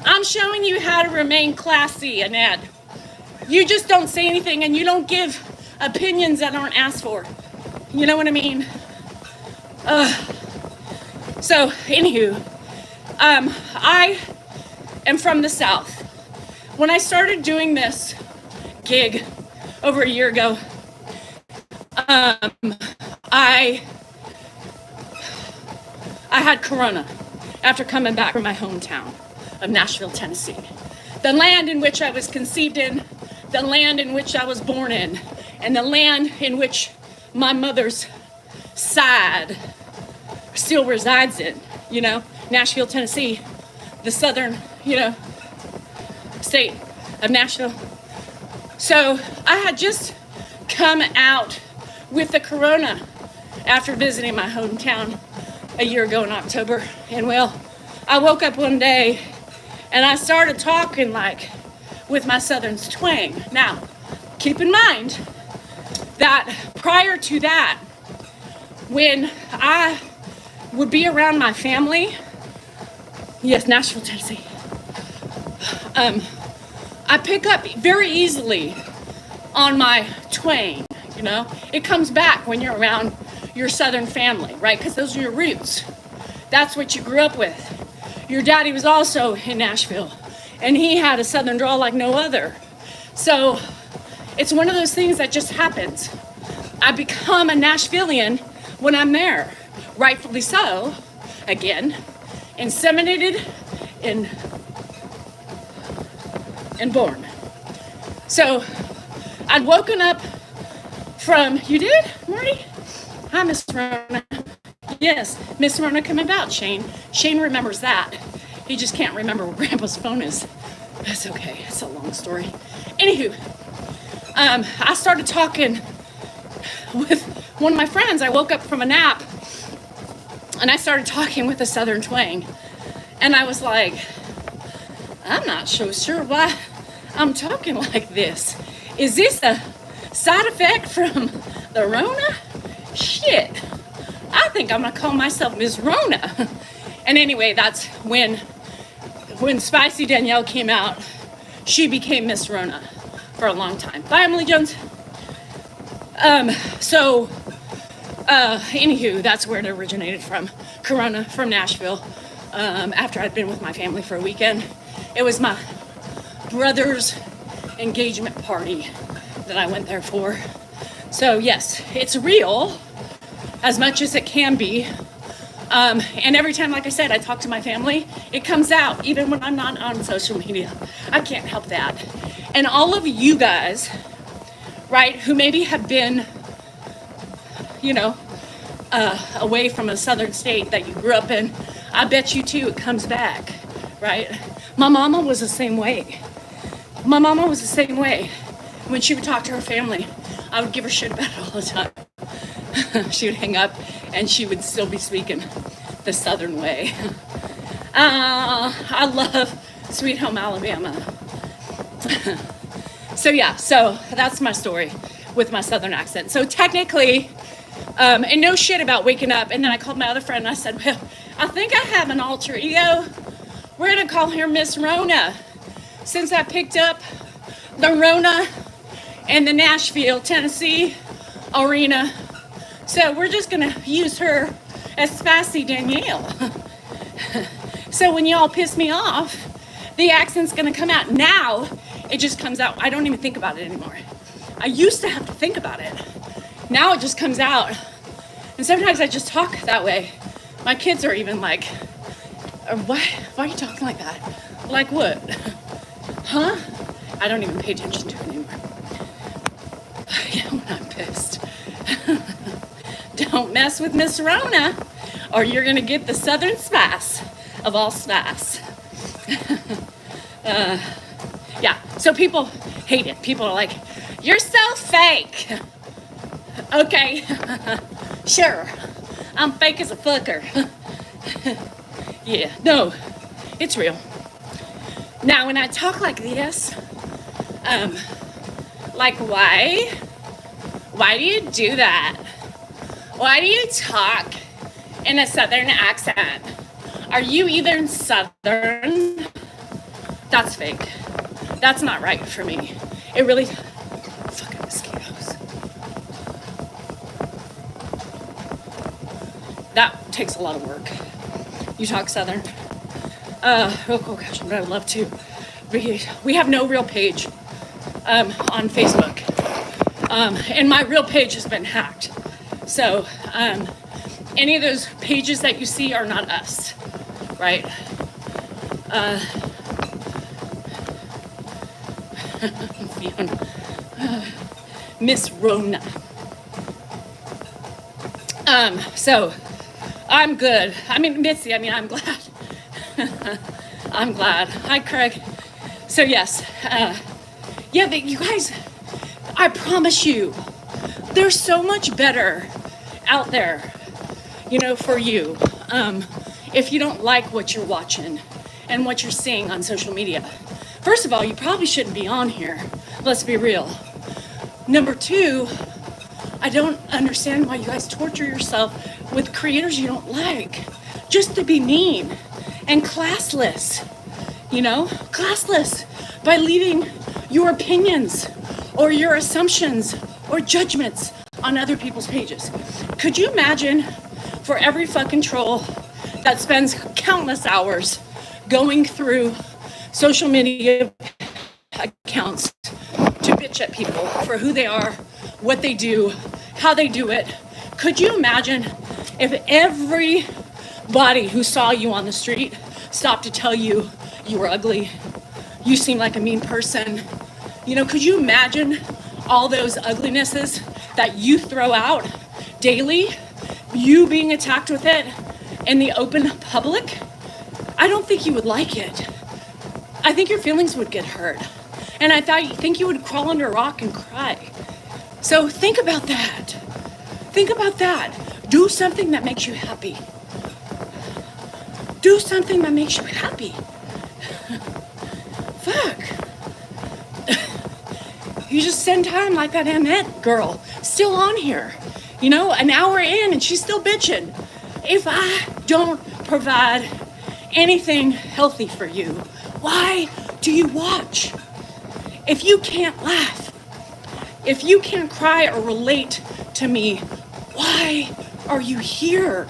I'm showing you how to remain classy, Annette. You just don't say anything and you don't give opinions that aren't asked for. You know what I mean? So, anywho, I am from the South. When I started doing this gig over a year ago, I had corona after coming back from my hometown of Nashville, Tennessee. The land in which I was conceived in, the land in which I was born in, and the land in which my mother's side still resides in, you know, Nashville, Tennessee, the southern, you know, state of Nashville. So I had just come out with the corona after visiting my hometown a year ago in October. And well, I woke up one day and I started talking like with my southern twang. Now, keep in mind that prior to that, when I would be around my family, yes, Nashville, Tennessee, I pick up very easily on my twang, you know? It comes back when you're around your southern family, right? Because those are your roots. That's what you grew up with. Your daddy was also in Nashville, and he had a southern drawl like no other. So it's one of those things that just happens. I become a Nashvilleian when I'm there, rightfully so, again, inseminated and born. So I'd woken up from, you did, Marty? Hi, Miss Rona. Yes, Miss Rona coming about, Shane. Shane remembers that. He just can't remember where Grandpa's phone is. That's okay, it's a long story. Anywho, I started talking with one of my friends. I woke up from a nap and I started talking with a southern twang. And I was like, I'm not so sure why I'm talking like this. Is this a side effect from the Rona? Shit, I think I'm gonna call myself Miss Rona. And anyway, that's when Spicy Danielle came out, she became Miss Rona for a long time. Bye, Emily Jones. Anywho, that's where it originated from. Corona from Nashville. After I'd been with my family for a weekend. It was my brother's engagement party that I went there for. So yes, it's real as much as it can be. And every time, like I said, I talk to my family, it comes out, even when I'm not on social media. I can't help that. And all of you guys, right, who maybe have been, you know, away from a southern state that you grew up in, I bet you too, it comes back, right? My mama was the same way. My mama was the same way. When she would talk to her family, I would give her shit about it all the time. She would hang up and she would still be speaking the southern way. I love Sweet Home Alabama. So yeah, so that's my story with my southern accent. So technically, and no shit about waking up. And then I called my other friend and I said, well, I think I have an alter ego. We're gonna call her Miss Rona. Since I picked up the Rona and the Nashville, Tennessee arena. So we're just gonna use her as Spicy Danielle. So when y'all piss me off, the accent's gonna come out. Now, it just comes out. I don't even think about it anymore. I used to have to think about it. Now it just comes out. And sometimes I just talk that way. My kids are even like, why are you talking like that? Like what? Huh? I don't even pay attention to it anymore. Yeah, when I'm pissed. Don't mess with Miss Rona, or you're gonna get the southern spice of all spice. Yeah, so people hate it. People are like, you're so fake. Okay, sure, I'm fake as a fucker. Yeah, no, it's real. Now, when I talk like this, like why? Why do you do that? Why do you talk in a southern accent? Are you even southern? That's fake. That's not right for me. It really, fucking mosquitoes. That takes a lot of work. You talk southern? Oh gosh, but I would love to. We have no real page on Facebook. And my real page has been hacked. So any of those pages that you see are not us, right? Miss Rona. So I'm good. I mean, Mitzi, I'm glad. I'm glad. Hi, Craig. So yes, you guys, I promise you, there's so much better out there, for you. If you don't like what you're watching and what you're seeing on social media. First of all, you probably shouldn't be on here. Let's be real. Number two, I don't understand why you guys torture yourself with creators you don't like just to be mean and classless, classless by leaving your opinions or your assumptions or judgments on other people's pages. Could you imagine for every fucking troll that spends countless hours going through social media accounts to bitch at people for who they are, what they do, how they do it? Could you imagine if everybody who saw you on the street stopped to tell you you were ugly, you seem like a mean person? Could you imagine all those uglinesses that you throw out daily, you being attacked with it in the open public? I don't think you would like it. I think your feelings would get hurt. And I think you would crawl under a rock and cry. So think about that. Think about that. Do something that makes you happy. Do something that makes you happy. Fuck. You just spend time like that Annette girl, still on here. An hour in and she's still bitching. If I don't provide anything healthy for you, why do you watch? If you can't laugh, if you can't cry or relate to me, why are you here?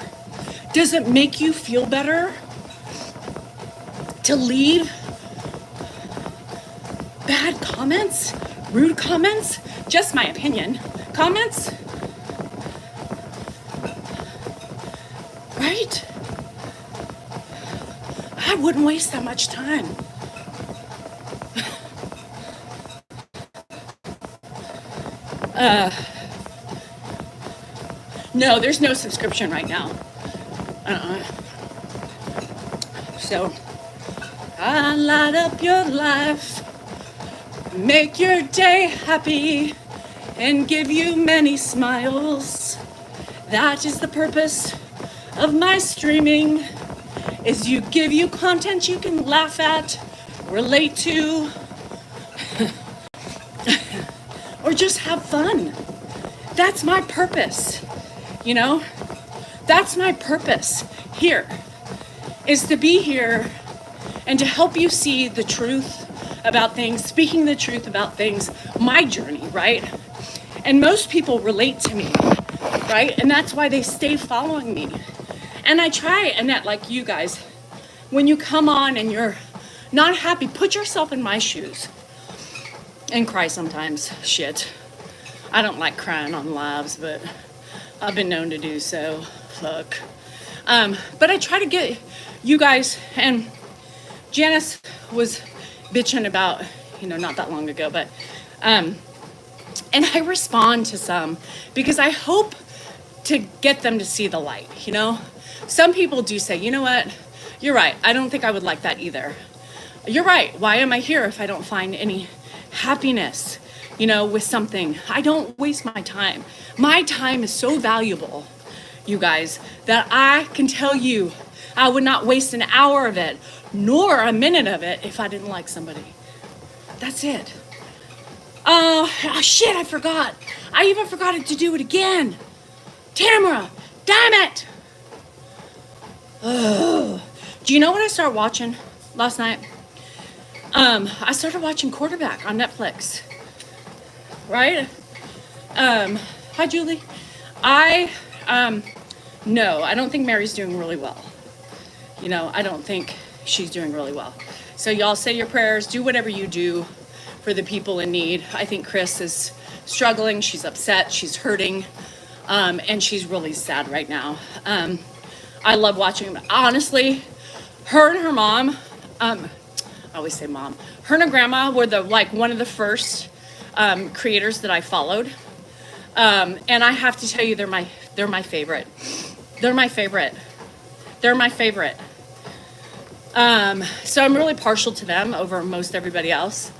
Does it make you feel better to leave bad comments, rude comments, just my opinion, comments? Right? I wouldn't waste that much time. No, there's no subscription right now. So, I light up your life, make your day happy, and give you many smiles. That is the purpose of my streaming, is to give you content you can laugh at, relate to, or just have fun. That's my purpose, That's my purpose here, is to be here and to help you see the truth about things, speaking the truth about things, my journey, right? And most people relate to me, right? And that's why they stay following me. And I try, Annette, like you guys, when you come on and you're not happy, put yourself in my shoes and cry sometimes. Shit. I don't like crying on lives, but I've been known to do so. Fuck. But I try to get you guys, and Janice was bitching about, not that long ago, but, and I respond to some because I hope to get them to see the light, Some people do say, you know what, you're right, I don't think I would like that either. You're right, why am I here if I don't find any happiness, with something? I don't waste my time. My time is so valuable, you guys, that I can tell you I would not waste an hour of it, nor a minute of it, if I didn't like somebody. That's it. Oh shit, I forgot. I even forgot to do it again. Tamara, damn it. Ugh. Do you know what I started watching last night? I started watching Quarterback on Netflix. Right? Hi, Julie. No, I don't think Mary's doing really well. I don't think she's doing really well. So y'all say your prayers, do whatever you do for the people in need. I think Chris is struggling, she's upset, she's hurting, and she's really sad right now. I love watching them. Honestly, her and her mom, I always say mom, her and her grandma were one of the first creators that I followed. And I have to tell you, they're my favorite. They're my favorite. They're my favorite. So I'm really partial to them over most everybody else.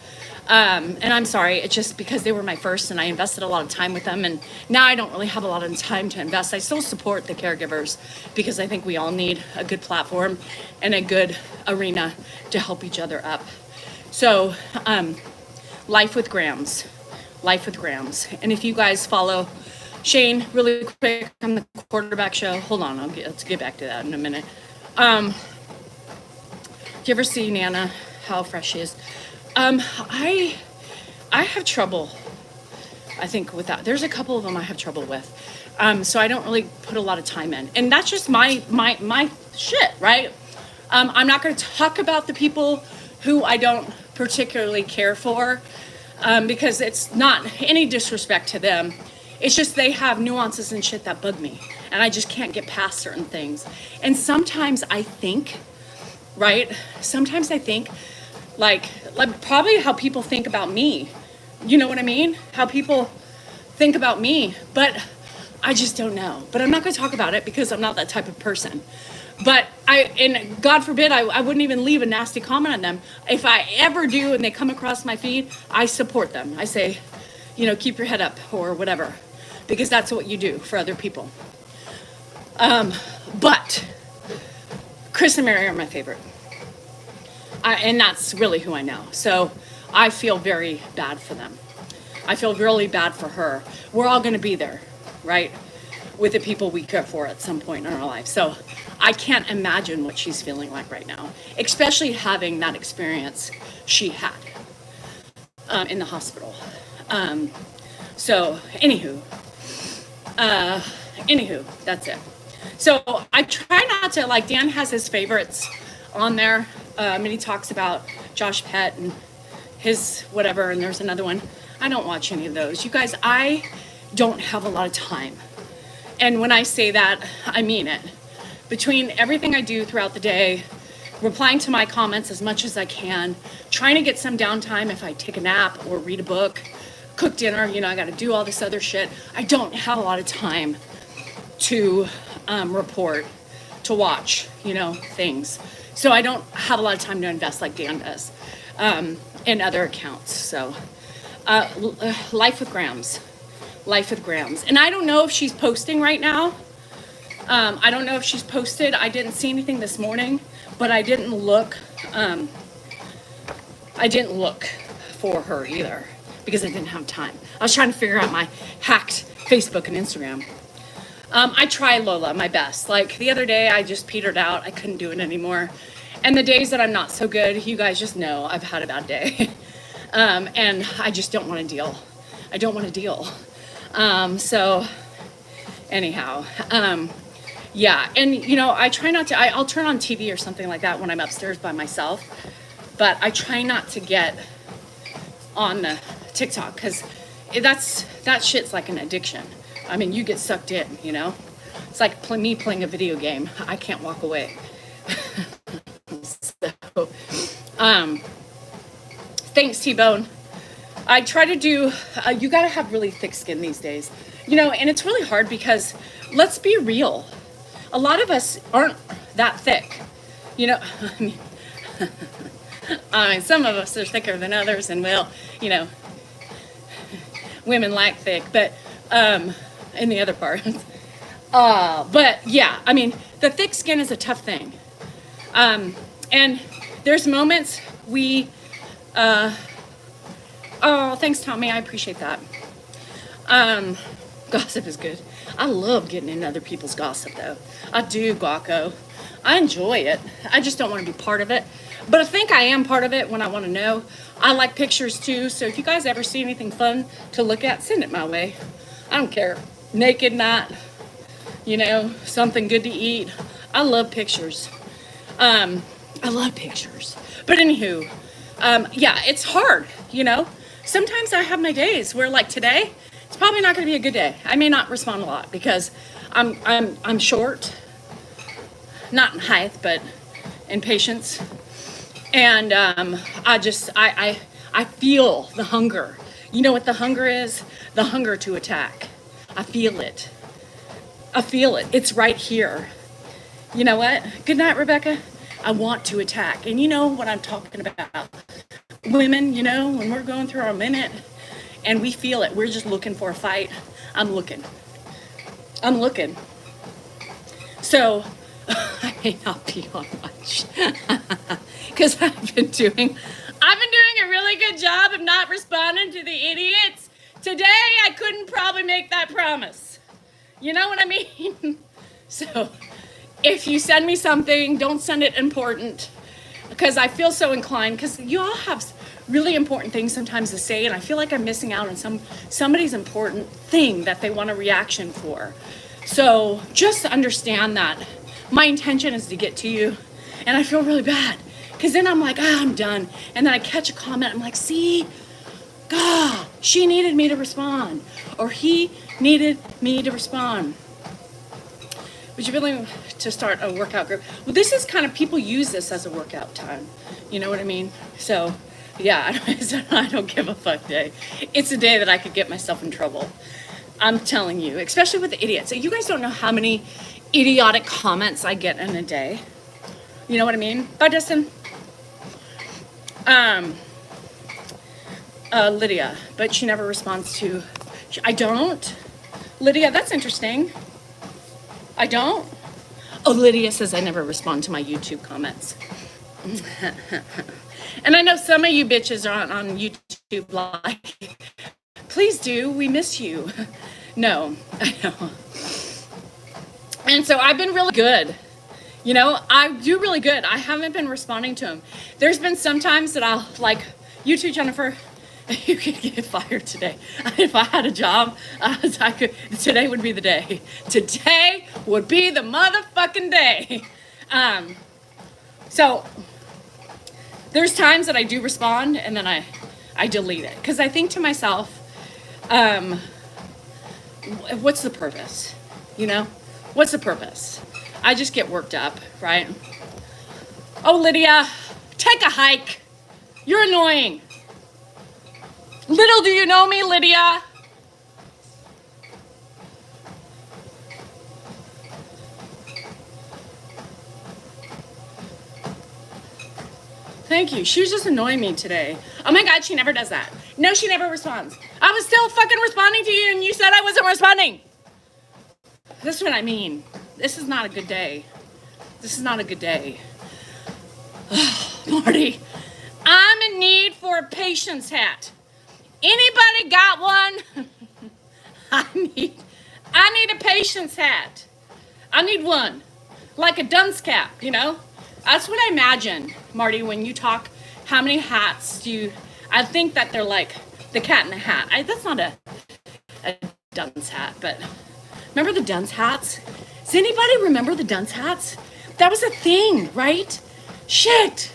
And I'm sorry, it's just because they were my first and I invested a lot of time with them. And now I don't really have a lot of time to invest. I still support the caregivers because I think we all need a good platform and a good arena to help each other up. So, Life with Grams. Life with Grams. And if you guys follow Shane really quick on the quarterback show, hold on, let's get back to that in a minute. Do you ever see Nana, how fresh she is? I have trouble, I think, with that. There's a couple of them I have trouble with. So I don't really put a lot of time in. And that's just my shit, right? I'm not going to talk about the people who I don't particularly care for, because it's not any disrespect to them. It's just they have nuances and shit that bug me. And I just can't get past certain things. And sometimes I think, right? Sometimes I think, like probably how people think about me. You know what I mean? How people think about me. But I just don't know. But I'm not going to talk about it because I'm not that type of person. But and God forbid, I wouldn't even leave a nasty comment on them. If I ever do and they come across my feed, I support them. I say, keep your head up or whatever. Because that's what you do for other people. But Chris and Mary are my favorite. And that's really who I know. So I feel very bad for them. I feel really bad for her. We're all going to be there, right? With the people we care for at some point in our life. So I can't imagine what she's feeling like right now, especially having that experience she had in the hospital. So anywho, that's it. So I try not to, Dan has his favorites on there. And he talks about Josh Pett and his whatever, and there's another one. I don't watch any of those. You guys, I don't have a lot of time. And when I say that, I mean it. Between everything I do throughout the day, replying to my comments as much as I can, trying to get some downtime if I take a nap or read a book, cook dinner, I got to do all this other shit. I don't have a lot of time to report, to watch, things. So I don't have a lot of time to invest like Dan does in other accounts. So Life with Grams. Life with Grams. And I don't know if she's posting right now. I don't know if she's posted. I didn't see anything this morning, but I didn't look. I didn't look for her either because I didn't have time. I was trying to figure out my hacked Facebook and Instagram. I try, Lola, my best. Like the other day, I just petered out. I couldn't do it anymore. And the days that I'm not so good, you guys just know I've had a bad day. And I just don't want to deal. I don't want to deal. So anyhow, yeah. And, I try not to, I'll turn on TV or something like that when I'm upstairs by myself. But I try not to get on TikTok because that shit's like an addiction. I mean, you get sucked in, It's like me playing a video game. I can't walk away. So, thanks, T-Bone. I try to do, you got to have really thick skin these days. And it's really hard because, let's be real. A lot of us aren't that thick. I mean, some of us are thicker than others and women like thick, but, in the other part. But yeah, I mean, the thick skin is a tough thing. And there's moments oh, thanks, Tommy. I appreciate that. Gossip is good. I love getting in other people's gossip, though. I do, Guaco. I enjoy it. I just don't want to be part of it. But I think I am part of it when I want to know. I like pictures, too. So if you guys ever see anything fun to look at, send it my way. I don't care. Naked, not, something good to eat. I love pictures. I love pictures. But anywho, yeah, it's hard, Sometimes I have my days where, like today, it's probably not going to be a good day. I may not respond a lot because I'm short, not in height, but in patience. And I feel the hunger. You know what the hunger is? The hunger to attack. I feel it. I feel it. It's right here. You know what? Good night, Rebecca. I want to attack. And you know what I'm talking about. Women, you know, when we're going through our minute and we feel it, we're just looking for a fight. I'm looking. So I may not be on much because I've been doing a really good job of not responding to the idiots. Today, I couldn't probably make that promise. You know what I mean? So if you send me something, don't send it important, because I feel so inclined, because you all have really important things sometimes to say, and I feel like I'm missing out on somebody's important thing that they want a reaction for. So just understand that my intention is to get to you, and I feel really bad, because then I'm like, I'm done, and then I catch a comment, I'm like, see, God, she needed me to respond, or he needed me to respond. Would you be willing to start a workout group? Well, this is kind of, people use this as a workout time. You know what I mean? So, yeah, I don't give a fuck day. It's a day that I could get myself in trouble. I'm telling you, especially with the idiots. So you guys don't know how many idiotic comments I get in a day. You know what I mean? Bye, Dustin. Lydia, but she never responds to, I don't. Lydia, that's interesting. I don't. Oh, Lydia says I never respond to my YouTube comments. And I know some of you bitches are on YouTube like, please do, we miss you. No, I know. And so I've been really good. You know, I do really good. I haven't been responding to them. There's been some times that I'll like, you too, Jennifer, you could get fired today. If I had a job, today would be the day. Today would be the motherfucking day. So there's times that I do respond and then I delete it. Because I think to myself, what's the purpose? You know, what's the purpose? I just get worked up, right? Oh, Lydia, take a hike. You're annoying. Little do you know me, Lydia. Thank you. She was just annoying me today. Oh my God, she never does that. No, she never responds. I was still fucking responding to you and you said I wasn't responding. This is what I mean. This is not a good day. This is not a good day. Marty, I'm in need for a patience hat. Anybody got one? I need a patience hat. I need one. Like a dunce cap, you know? That's what I imagine, Marty, when you talk, how many hats do you, I think that they're like the cat in the hat. That's not a dunce hat, but remember the dunce hats? Does anybody remember the dunce hats? That was a thing, right? Shit.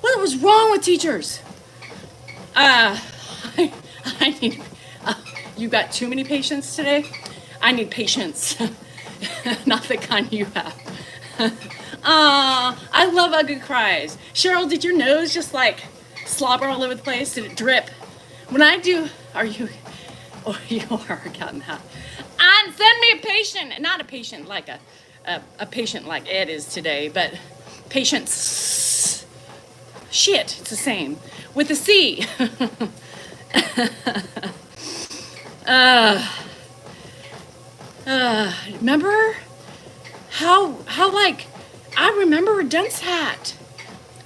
What was wrong with teachers? I need, you got too many patients today? I need patience. Not the kind you have. I love ugly cries. Cheryl, did your nose just like slobber all over the place? Did it drip? When I do, are you, or you are a cat in the hat. And send me a patient, not a patient like a patient like Ed is today, but patience. Shit, it's the same. With a C. Remember how like, I remember a dunce hat.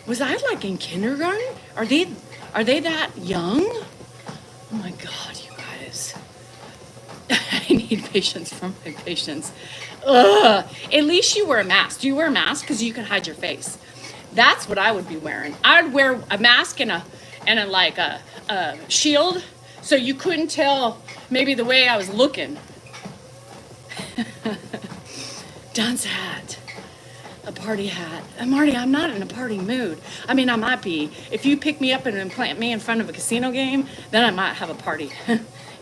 Was I like in kindergarten? Are they that young? Oh my God, you guys. I need patience from my patients. Ugh. At least you wear a mask. Do you wear a mask? Because you can hide your face. That's what I would be wearing. I would wear a mask and a like a shield, so you couldn't tell maybe the way I was looking. Dunce hat. A party hat. And Marty, I'm not in a party mood. I mean, I might be. If you pick me up and plant me in front of a casino game, then I might have a party.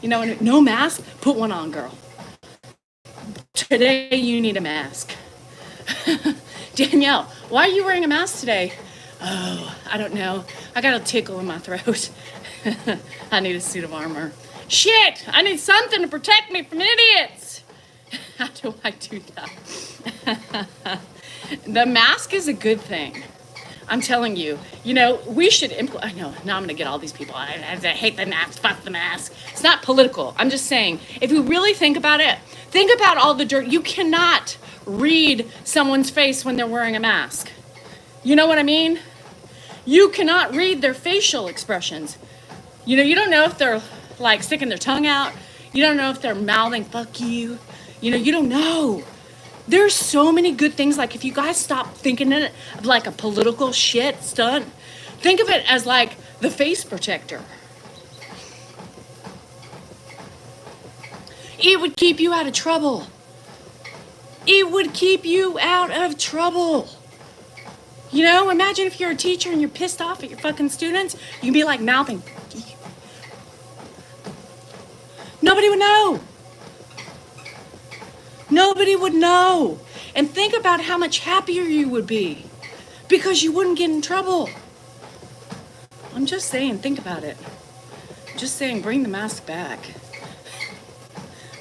You know, no mask? Put one on, girl. Today, you need a mask. Danielle, why are you wearing a mask today? Oh, I don't know. I got a tickle in my throat. I need a suit of armor. Shit! I need something to protect me from idiots! How do I do that? The mask is a good thing. I'm telling you, we should I know, now I'm gonna get all these people. I hate the mask, fuck the mask. It's not political. I'm just saying, if you really think about it, think about all the dirt. You cannot read someone's face when they're wearing a mask. You know what I mean? You cannot read their facial expressions. You don't know if they're like sticking their tongue out. You don't know if they're mouthing, fuck you. You don't know. There's so many good things. Like, if you guys stop thinking it of like a political shit stunt, think of it as like the face protector. It would keep you out of trouble. It would keep you out of trouble. Imagine if you're a teacher and you're pissed off at your fucking students. You can be like mouthing. Nobody would know. Nobody would know. And think about how much happier you would be because you wouldn't get in trouble. I'm just saying, think about it. I'm just saying, bring the mask back.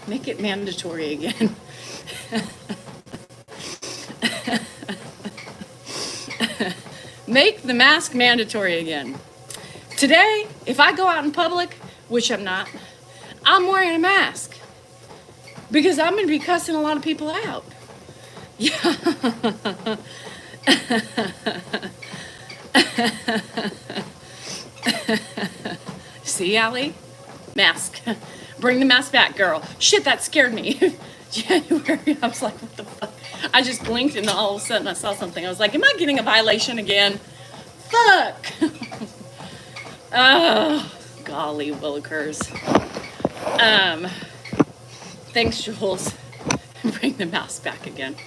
Make it mandatory again. Make the mask mandatory again. Today, if I go out in public, which I'm not, I'm wearing a mask. Because I'm going to be cussing a lot of people out. Yeah. See, Allie? Mask. Bring the mask back, girl. Shit, that scared me. January, I was like, what the fuck? I just blinked and all of a sudden I saw something. I was like, am I getting a violation again? Fuck. Oh, golly willikers. Thanks, Jules. Bring the mask back again.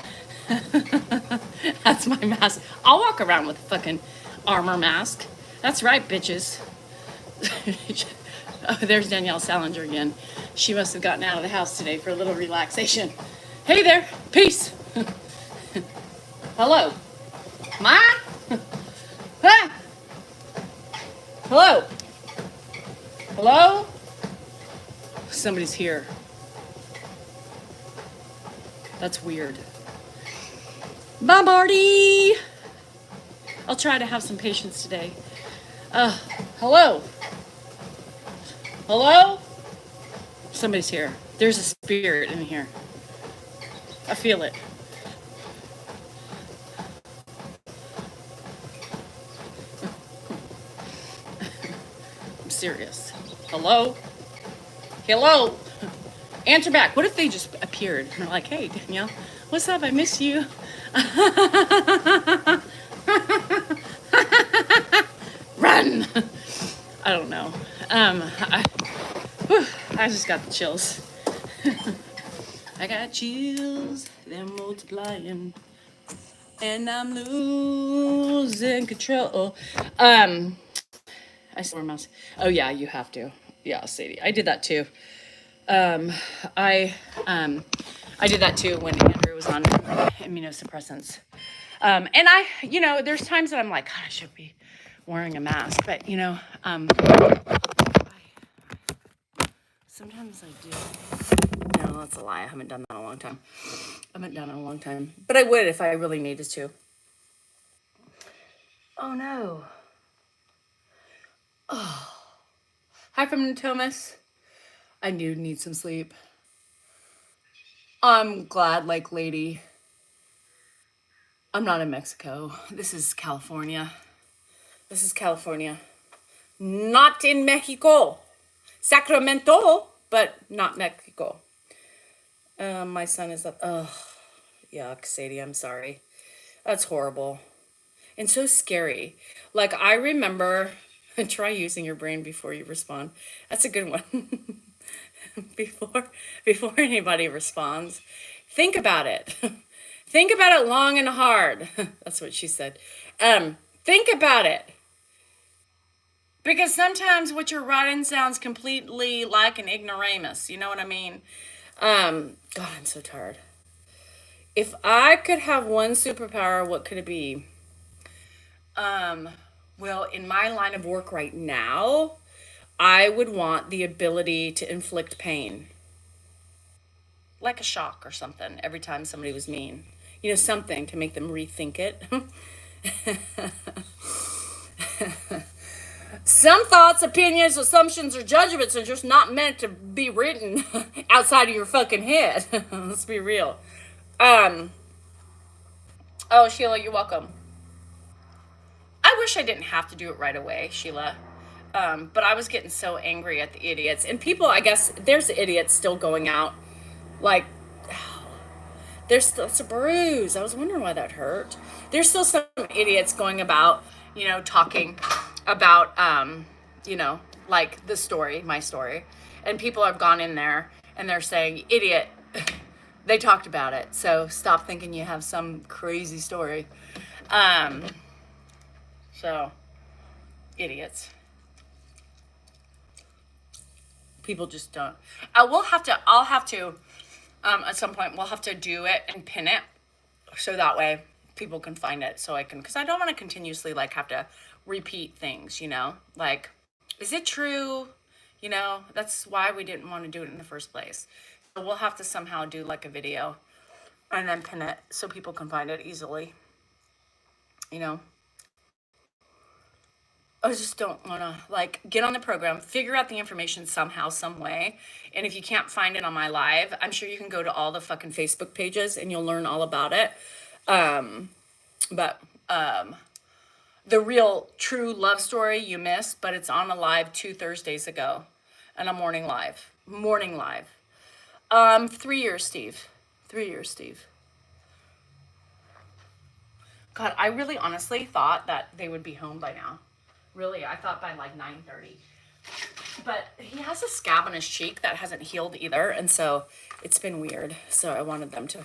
That's my mask. I'll walk around with a fucking armor mask. That's right, bitches. Oh, there's Danielle Salinger again. She must have gotten out of the house today for a little relaxation. Hey there. Peace. Hello. Ma? Huh? Hello. Hello? Somebody's here. That's weird. Bye, Marty. I'll try to have some patience today. Hello? Hello? Somebody's here. There's a spirit in here. I feel it. I'm serious. Hello? Hello? Answer back. What if they just appeared and they're like, hey, Danielle, what's up? I miss you. Run! I don't know. I just got the chills. I got chills, they're multiplying, and I'm losing control. I still wear masks. Oh yeah, you have to. Yeah, Sadie, I did that too. I did that too when Andrew was on immunosuppressants. And there's times that I'm like, God, I should be wearing a mask, but sometimes I do. No, that's a lie. I haven't done that in a long time. But I would if I really needed to. Oh no. Oh. Hi from Thomas. I do need some sleep. I'm glad, like, lady. I'm not in Mexico. This is California. Not in Mexico. Sacramento, but not Mexico. My son is up. Oh, yuck, Sadie, I'm sorry. That's horrible. And so scary. Like, I remember, try using your brain before you respond. That's a good one. before anybody responds, think about it. Think about it long and hard. That's what she said. Think about it. Because sometimes what you're writing sounds completely like an ignoramus. You know what I mean? God, I'm so tired. If I could have one superpower, what could it be? Um, well, in my line of work right now, I would want the ability to inflict pain, like a shock or something, every time somebody was mean. Something to make them rethink it. Some thoughts, opinions, assumptions, or judgments are just not meant to be written outside of your fucking head. Let's be real. Um, oh, Sheila, you're welcome. I wish I didn't have to do it right away, Sheila. But I was getting so angry at the idiots. And people, I guess, there's idiots still going out. Like, there's still, it's a bruise. I was wondering why that hurt. There's still some idiots going about, talking about, like the story, my story. And people have gone in there and they're saying, idiot. They talked about it. So stop thinking you have some crazy story. Um, so, idiots. People just don't. I'll have to, at some point, we'll have to do it and pin it so that way people can find it so I can, because I don't want to continuously like have to repeat things, like, is it true? That's why we didn't want to do it in the first place. So we'll have to somehow do like a video and then pin it so people can find it easily, you know. I just don't want to like get on the program, figure out the information somehow, some way. And if you can't find it on my live, I'm sure you can go to all the fucking Facebook pages and you'll learn all about it. Um, but the real true love story you missed, but it's on a live 2 Thursdays ago, and a morning live. Morning live. 3 years, Steve. 3 years, Steve. God, I really honestly thought that they would be home by now. Really, I thought by like 9:30. But he has a scab on his cheek that hasn't healed either, and so it's been weird. So I wanted them to.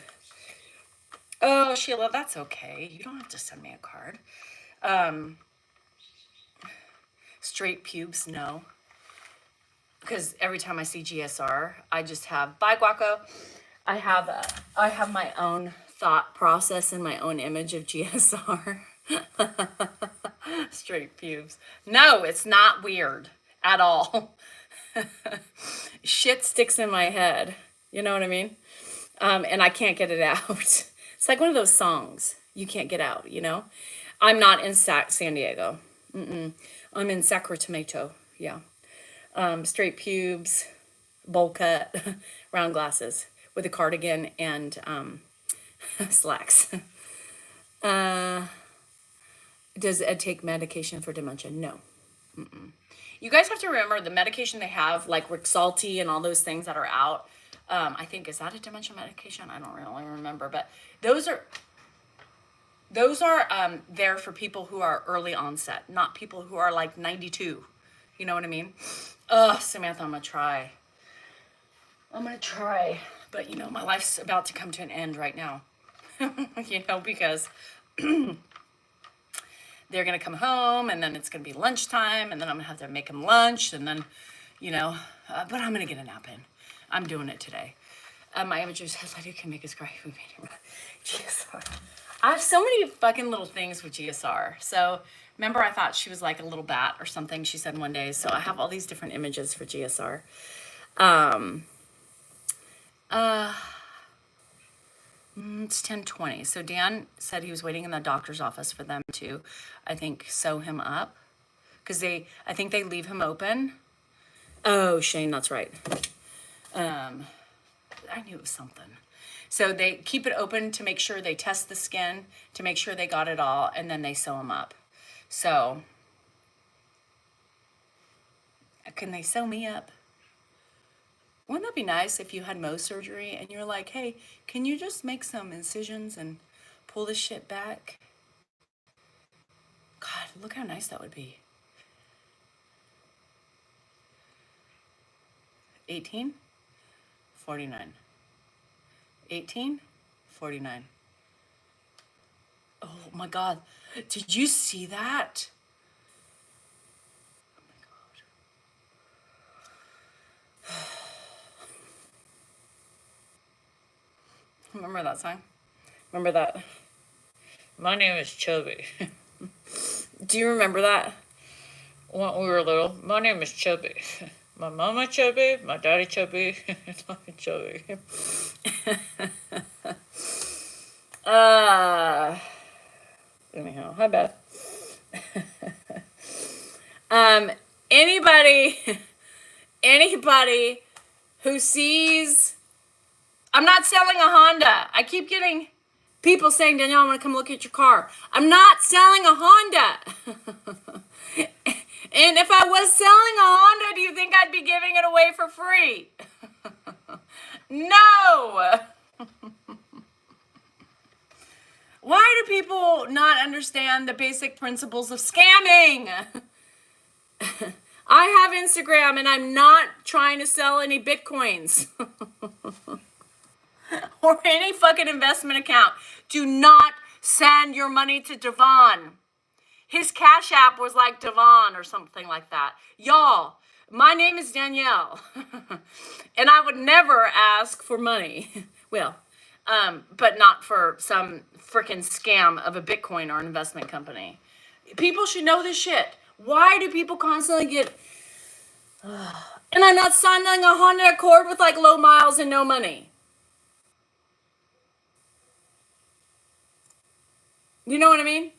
Oh, Sheila, that's okay. You don't have to send me a card. Um, Straight pubes, no. Because every time I see GSR, I just have bye Guaco. I have my own thought process and my own image of GSR. Straight pubes. No, it's not weird at all. Shit sticks in my head. You know what I mean? And I can't get it out. It's like one of those songs you can't get out, I'm not in San Diego. I'm in Sacramento. Yeah. Straight pubes, bowl cut, round glasses with a cardigan and slacks. Uh, does Ed take medication for dementia? No. You guys have to remember the medication they have, like Rexulti and all those things that are out. I think, is that a dementia medication? I don't really remember, but those are there for people who are early onset, not people who are like 92. You know what I mean? Ugh, Samantha, I'm gonna try. But my life's about to come to an end right now. Because they're gonna come home and then it's gonna be lunchtime and then I'm gonna have to make them lunch and then, but I'm gonna get a nap in. I'm doing it today. My amateur says I can make us cry. We made him. GSR. I have so many fucking little things with GSR. So remember, I thought she was like a little bat or something. She said one day. So I have all these different images for GSR. It's 10:20. So Dan said he was waiting in the doctor's office for them to, I think, sew him up because I think they leave him open. Oh, Shane, that's right. I knew it was something. So they keep it open to make sure they test the skin, to make sure they got it all, and then they sew them up. So, can they sew me up? Wouldn't that be nice if you had Mohs surgery and you're like, hey, can you just make some incisions and pull this shit back? God, look how nice that would be. 18, 49. 18, 49. Oh my God. Did you see that? Oh my God. Remember that song? Remember that? My name is Chubby. Do you remember that? When we were little. My name is Chubby. My mama Chubby, my daddy Chubby, and I'm Chubby. Anyhow, hi Beth. Anybody who sees, I'm not selling a Honda. I keep getting people saying, Danielle, I want to come look at your car. I'm not selling a Honda. And if I was selling a Honda, do you think I'd be giving it away for free? No. Why do people not understand the basic principles of scamming? I have Instagram and I'm not trying to sell any Bitcoins or any fucking investment account. Do not send your money to Devon. His Cash App was like Devon or something like that. Y'all, my name is Danielle and I would never ask for money. Well, but not for some freaking scam of a Bitcoin or investment company. People should know this shit. Why do people constantly get... And I'm not signing a Honda Accord with like low miles and no money. You know what I mean?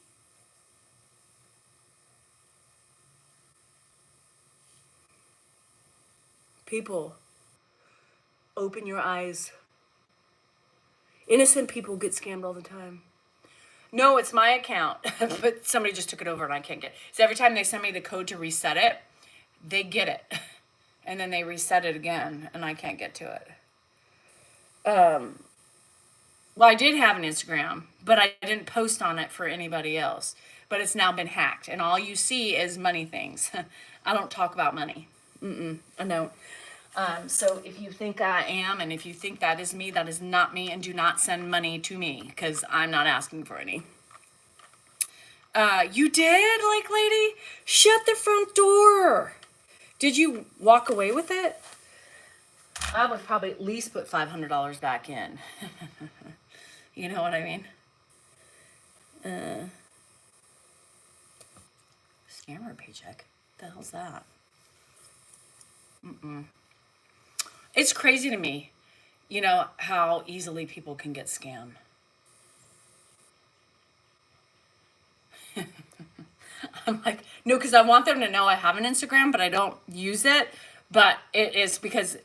People, open your eyes. Innocent people get scammed all the time. No, it's my account, but somebody just took it over and I can't get it. So every time they send me the code to reset it, they get it. And then they reset it again and I can't get to it. Well, I did have an Instagram, but I didn't post on it for anybody else. But it's now been hacked and all you see is money things. I don't talk about money. I don't. So if you think I am, and if you think that is me, that is not me, and do not send money to me, because I'm not asking for any. You did, like, lady? Shut the front door. Did you walk away with it? I would probably at least put $500 back in. You know what I mean? Scammer paycheck? What the hell's that? It's crazy to me, you know, how easily people can get scammed. I'm like, no, because I want them to know I have an Instagram, but I don't use it. But it is because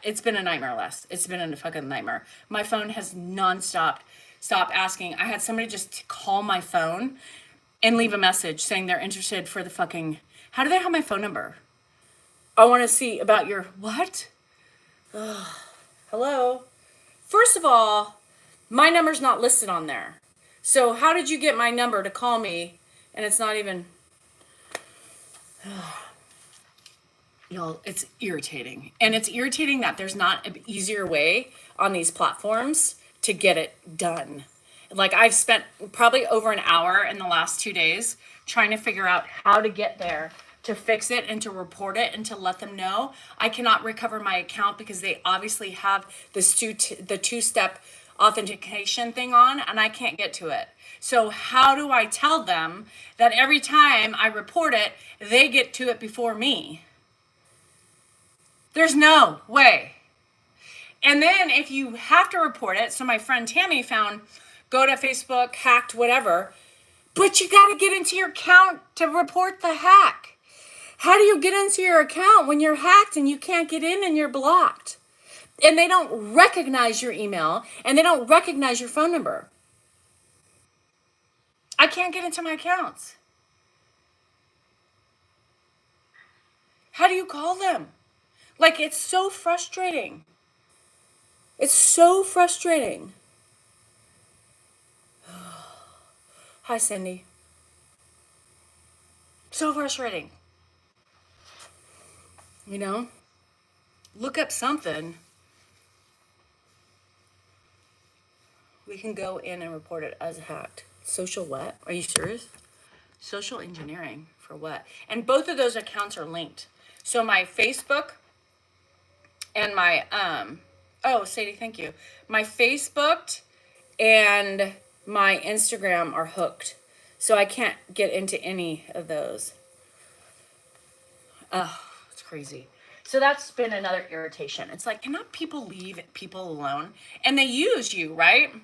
it's been a nightmare, Les. It's been a fucking nightmare. My phone has stop asking. I had somebody just call my phone and leave a message saying they're interested for the fucking... How do they have my phone number? I want to see about your... What? Hello? First of all, my number's not listed on there. So how did you get my number to call me and it's not even... Y'all, it's irritating. And it's irritating that there's not an easier way on these platforms to get it done. Like, I've spent probably over an hour in the last 2 days trying to figure out how to get there, to fix it and to report it and to let them know I cannot recover my account because they obviously have this the two-step authentication thing on and I can't get to it. So how do I tell them that every time I report it, they get to it before me? There's no way. And then if you have to report it, so my friend Tammy found, go to Facebook, hacked, whatever, but you got to get into your account to report the hack. How do you get into your account when you're hacked and you can't get in and you're blocked? And they don't recognize your email and they don't recognize your phone number. I can't get into my accounts. How do you call them? Like, it's so frustrating. It's so frustrating. Hi, Cindy. So frustrating. You know? Look up something. We can go in and report it as hacked. Social what? Are you serious? Social engineering for what? And both of those accounts are linked. So my Facebook and my, oh, Sadie, thank you. My Facebook and my Instagram are hooked. So I can't get into any of those. It's crazy. So that's been another irritation. It's like, cannot people leave people alone? And they use you, right?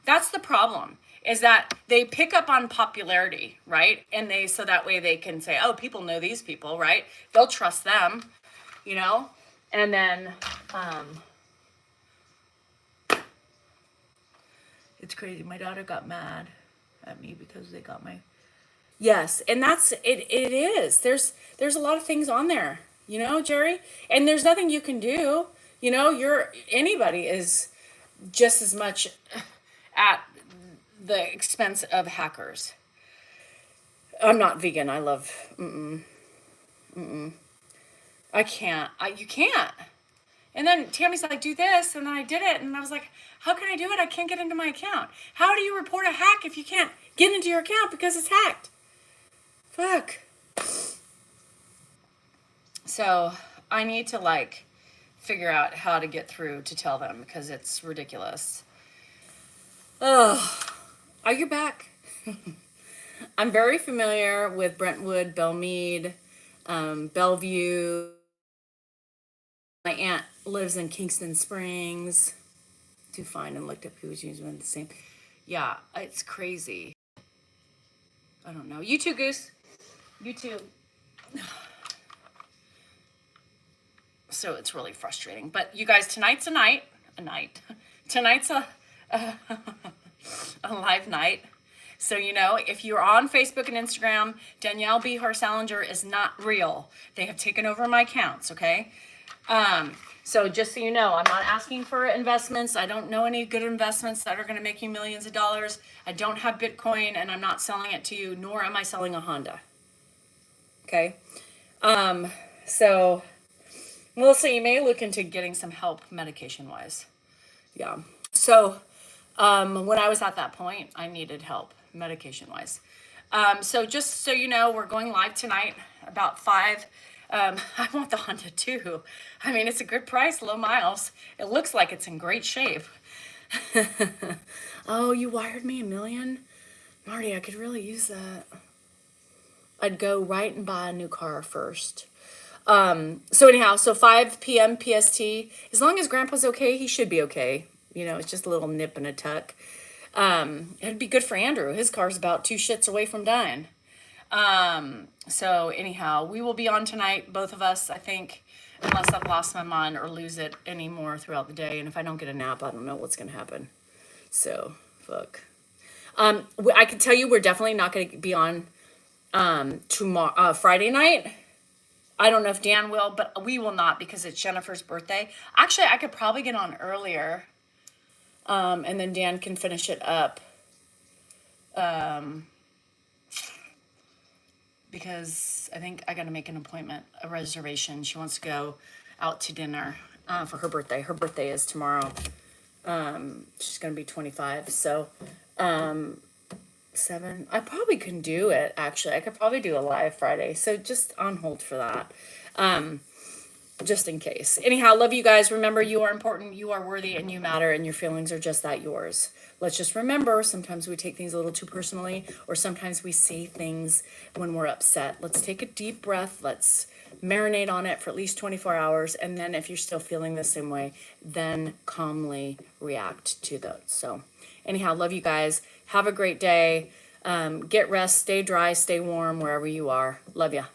That's the problem, is that they pick up on popularity, right? And so that way they can say, oh, people know these people, right? They'll trust them, you know? And then, it's crazy. My daughter got mad at me because they got my, yes, and that's it. It is. There's a lot of things on there, you know, Jerry, and there's nothing you can do. You know, anybody is just as much at the expense of hackers. I'm not vegan. I love. I can't. You can't. And then Tammy's like, do this, and then I did it, and I was like, how can I do it? I can't get into my account. How do you report a hack if you can't get into your account because it's hacked? Fuck. So I need to like figure out how to get through to tell them because it's ridiculous. Oh, are you back? I'm very familiar with Brentwood, Belmead, Bellevue. My aunt lives in Kingston Springs. To find and looked up who was using the same. Yeah, it's crazy. I don't know. You too, Goose. You too. So it's really frustrating. But you guys, tonight's a night. Tonight's a live night. So, you know, if you're on Facebook and Instagram, Danielle Salinger is not real. They have taken over my accounts, okay? So just so you know, I'm not asking for investments. I don't know any good investments that are going to make you millions of dollars. I don't have Bitcoin, and I'm not selling it to you, nor am I selling a Honda. Okay? So, Melissa, you may look into getting some help medication-wise. Yeah. So, when I was at that point, I needed help medication-wise. So just so you know, we're going live tonight about 5. I want the Honda too. I mean, it's a good price, low miles. It looks like it's in great shape. Oh, you wired me $1 million? Marty, I could really use that. I'd go right and buy a new car first. So anyhow, so 5 p.m. PST. As long as Grandpa's okay, he should be okay. You know, it's just a little nip and a tuck. It'd be good for Andrew. His car's about 2 shits away from dying. So anyhow, we will be on tonight, both of us, I think, unless I've lost my mind or lose it anymore throughout the day. And if I don't get a nap, I don't know what's going to happen. So, fuck. I can tell you we're definitely not going to be on, tomorrow, Friday night. I don't know if Dan will, but we will not because it's Jennifer's birthday. Actually, I could probably get on earlier. And then Dan can finish it up. Because I think I got to make an appointment, a reservation. She wants to go out to dinner for her birthday. Her birthday is tomorrow. She's going to be 25. So, 7. I probably can do it, actually. I could probably do a live Friday. So just on hold for that. Just in case. Anyhow, love you guys. Remember, you are important, you are worthy, and you matter, and your feelings are just that, yours. Let's just remember, sometimes we take things a little too personally, or sometimes we say things when we're upset. Let's take a deep breath. Let's marinate on it for at least 24 hours. And then if you're still feeling the same way, then calmly react to those. So anyhow, love you guys. Have a great day. Get rest, stay dry, stay warm wherever you are. Love ya.